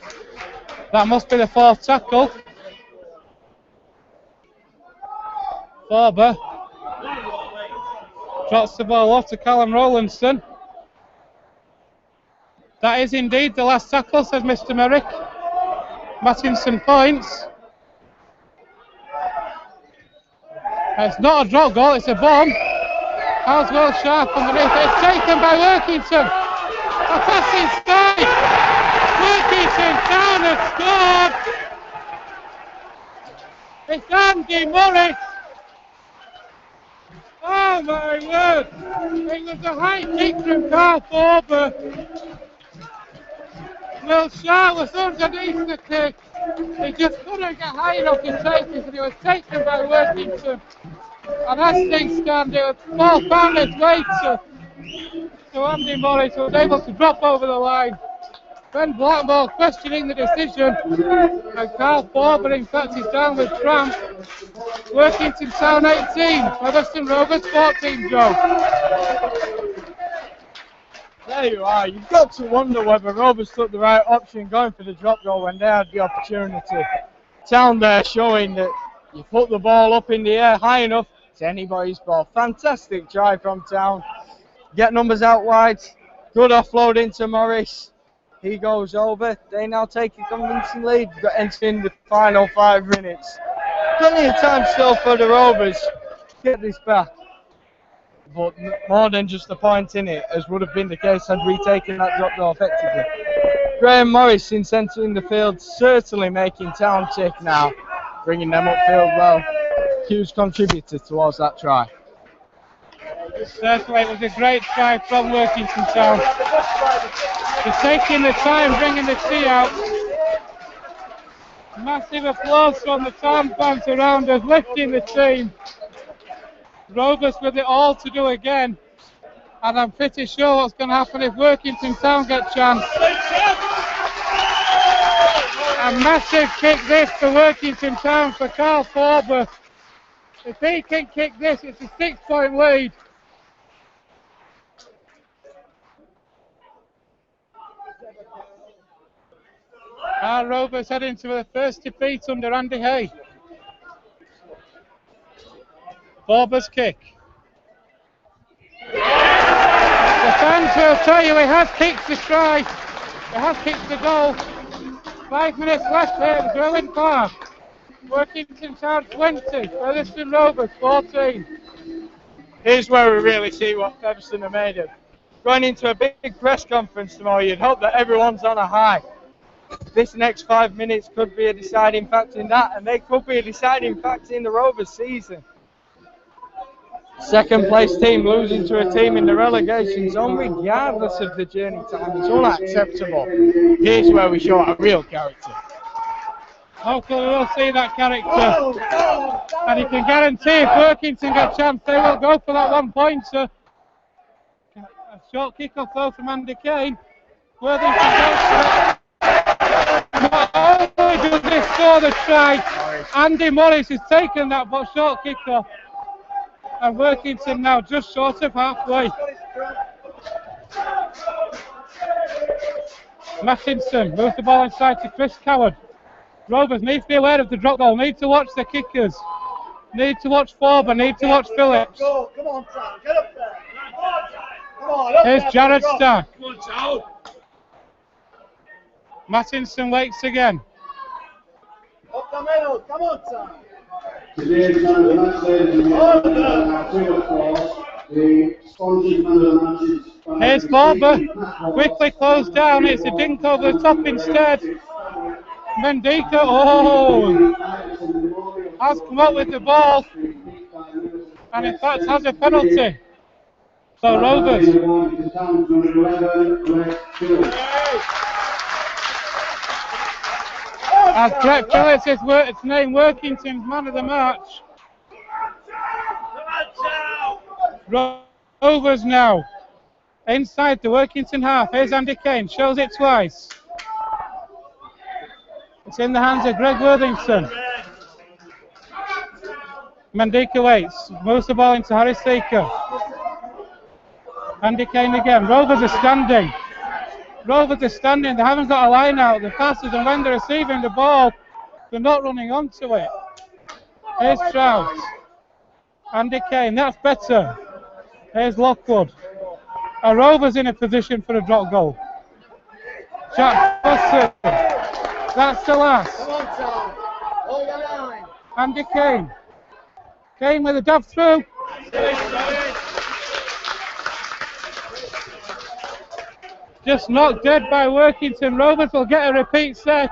That must be the 4th tackle. Forber drops the ball off to Callum Rowlandson. That is indeed the last tackle, says Mr. Merrick. Mattinson points. It's not a drop goal, it's a bomb. Howswell Sharp underneath. It's taken by Workington. A pass inside. Workington Town has scored. It's Andy Morris. Oh my word. It was a high kick from Carl Forber. Will Shaw was underneath the kick. He just couldn't get high enough to take it, and it was taken by Workington. And as things stand, it was found its way to Andy Morris, who was able to drop over the line. Ben Blackmore questioning the decision, and Carl Forber in fact is down with cramp. Workington Town 18, Featherstone Rovers 14, Joe.
There you are. You've got to wonder whether Rovers took the right option going for the drop goal when they had the opportunity. Town there showing that you put the ball up in the air high enough, it's anybody's ball. Fantastic try from Town. Get numbers out wide. Good offload into Morris. He goes over. They now take a convincing lead. Entering the final 5 minutes. Plenty of time still for the Rovers to get this back. But more than just a point in it, as would have been the case had we taken that drop goal effectively. Graham Morris, since entering the field, certainly making Town tick now, bringing them upfield well. Huge contributor towards that try.
Certainly, it was a great try from Workington Town. He's taking the time, bringing the tee out. Massive applause from the Town fans around us, lifting the team. Rovers with it all to do again, and I'm pretty sure what's going to happen if Workington Town get a chance. A massive kick this for Workington Town for Carl Forber. If he can kick this, it's a 6-point lead. Our Rovers heading to their first defeat under Andy Hay. Forber's kick. The fans will tell you he has kicked the try. It has kicked the goal. 5 minutes left here at the Growing Park. Workington Town 20, Featherstone Rovers 14.
Here's where we really see what Featherstone are made of. Going into a big press conference tomorrow, you'd hope that everyone's on a high. This next 5 minutes could be a deciding factor in that, and they could be a deciding factor in the Rovers season. Second place team losing to a team in the relegation zone regardless of the journey time is unacceptable. Here's where we show our real character.
Hopefully we'll see that character. And you can guarantee if Workington get a chance, they will go for that 1 pointer. A short kick-off though from Andy Kane. Worthington goes for it. Not only does they score the try, Andy Morris has taken that short kick-off. And Workington now just short of halfway. Mattinson moves the ball inside to Chris Coward. Rovers need to be aware of the drop ball, need to watch the kickers, need to watch Forber, need to watch Phillips.
Come on, Sam, get up there. Come on,
Here's Jared Stack.
Come on, Sam.
Mattinson waits again.
Up the middle, come on, Sam.
Today's man of the match, ladies and gentlemen, our two of course, the sponsored man of the match is...
Here's Forber, quickly closed down, it's a dink over the top instead. Mendika, has come up with the ball, and in fact has a penalty. So Rovers. As Brett Phillips is named Workington's man of the match. Rovers now inside the Workington half. Here's Andy Kane, shows it twice. It's in the hands of Greg Worthington. Mendika waits, moves the ball into Harry Seeker. Andy Kane again. Rovers are standing. Rovers are standing, they haven't got a line out. The passes, and when they're receiving the ball, they're not running onto it. Here's Trout. Andy Kane, that's better. Here's Lockwood. Are Rovers in a position for a drop goal? Jack Bussey. That's the last.
Come on, Sam. Hold the line.
Andy Kane. Kane with a dab through. Just knocked dead by Workington. Rovers will get a repeat set.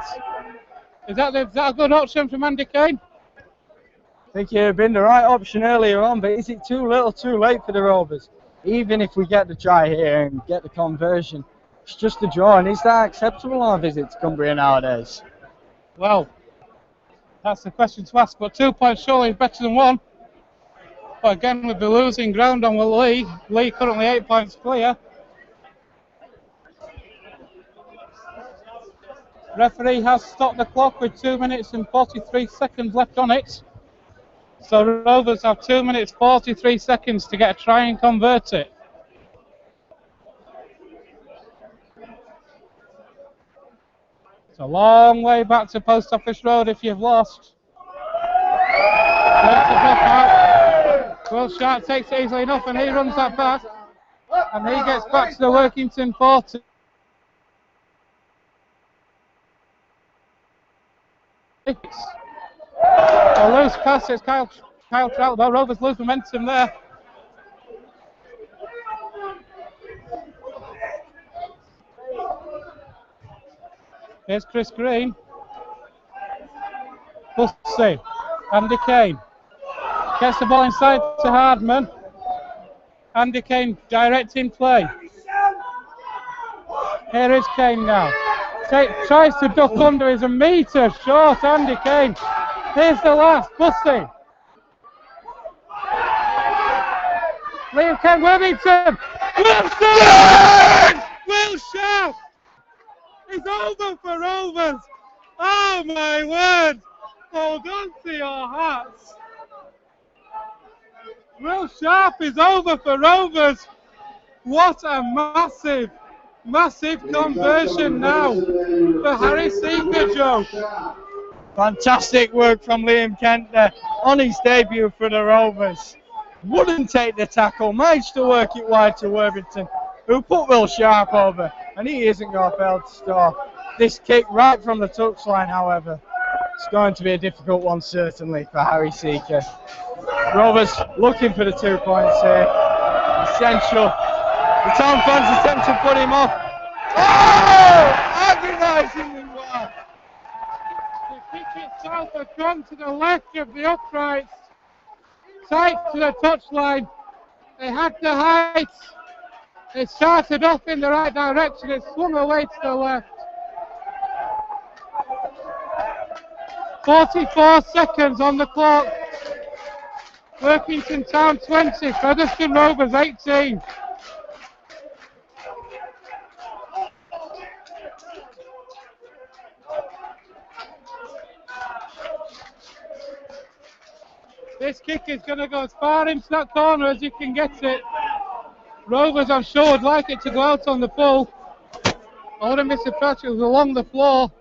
Is that a good option from Andy Kane?
I think it would have been the right option earlier on, but is it too little too late for the Rovers? Even if we get the try here and get the conversion, it's just a draw, and is that acceptable on a visit to Cumbria nowadays?
Well, that's the question to ask, but 2 points surely is better than 1. But again, we'll be losing ground on Lee. Lee currently 8 points clear. Referee has stopped the clock with 2 minutes and 43 seconds left on it. So Rovers have 2 minutes 43 seconds to get a try and convert it. It's a long way back to Post Office Road if you've lost. Will Sharp takes it easily enough and he runs that back. And he gets back to the Workington 40. A loose pass, it's Kyle Trout, though. Rovers lose momentum there. Here's Chris Green. Bussey. Andy Kane. Gets the ball inside to Hardman. Andy Kane directing play. Here is Kane now. Tries to duck under, is a metre short, Andy Kane. Here's the last, Bussey. Liam Kent, Worthington. Wilson! Will Sharp! It's over for Rovers. Oh my word! Hold on to your hats. Will Sharp is over for Rovers. What a massive conversion now for Harry Seeker, Joe.
Fantastic work from Liam Kent there on his debut for the Rovers. Wouldn't take the tackle, managed to work it wide to Worthington, who put Will Sharp over. and he isn't going to fail to score. This kick right from the touchline, however, it's going to be a difficult one certainly for Harry Seeker. Rovers looking for the 2 points here. Essential. The town fans attempt to put him off. Oh! Agonisingly well.
The kick itself had gone to the left of the uprights, tight to the touchline. They had the height. It started off in the right direction. It swung away to the left. 44 seconds on the clock. Workington Town 20, Featherstone Rovers 18. This kick is going to go as far into that corner as you can get it. Rovers, I'm sure, would like it to go out on the full. I wouldn't be surprised if it was along the floor.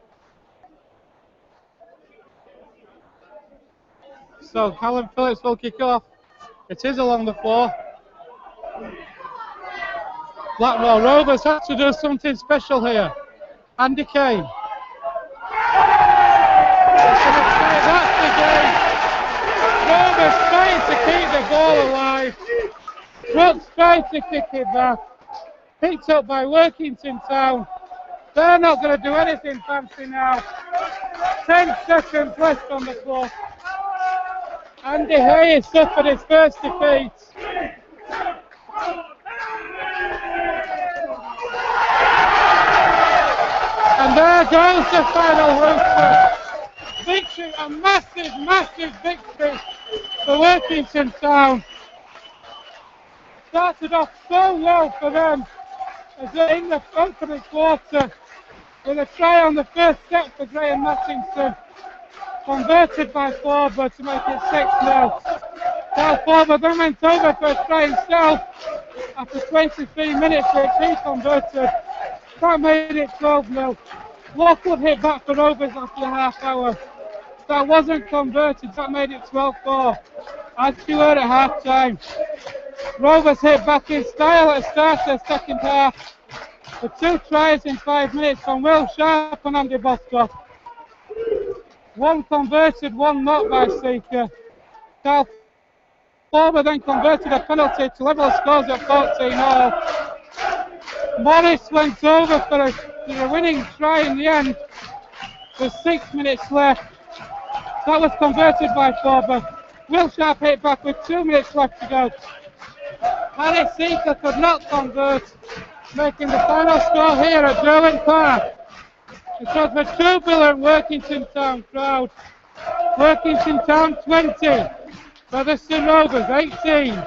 So Callum Phillips will kick off. It is along the floor. Blackwell Rovers have to do something special here. Andy Kane. That's the game. Rovers trying to keep the ball alive. Brooks trying to kick it back. Picked up by Workington Town. They're not going to do anything fancy now. 10 seconds left on the clock. Andy Hayes suffered his first defeat. And there goes the final rooster. Victory, a massive, massive victory for Workington Town. Started off so well for them as they're in the opening quarter with a try on the first set for Graham Mattington. Converted by Forber to make it 6-0. Cal Forber then went over for a try himself after 23 minutes, which he converted. That made it 12-0. Lockwood hit back for Rovers after a half hour. That wasn't converted, that made it 12-4. As you heard at half time. Rovers hit back in style at the start of the second half. The 2 tries in 5 minutes from Will Sharp and Andy Bostock. 1 converted, 1 not by Seeker. Cal Forber then converted a penalty to level scores at 14-all. Morris went over for a winning try in the end with 6 minutes left. That was converted by Forber. Will Sharp hit back with 2 minutes left to go. Harry Seeker could not convert, making the final score here at Derwent Park. It was a jubilant Workington Town crowd. Workington Town 20, Featherstone Rovers 18.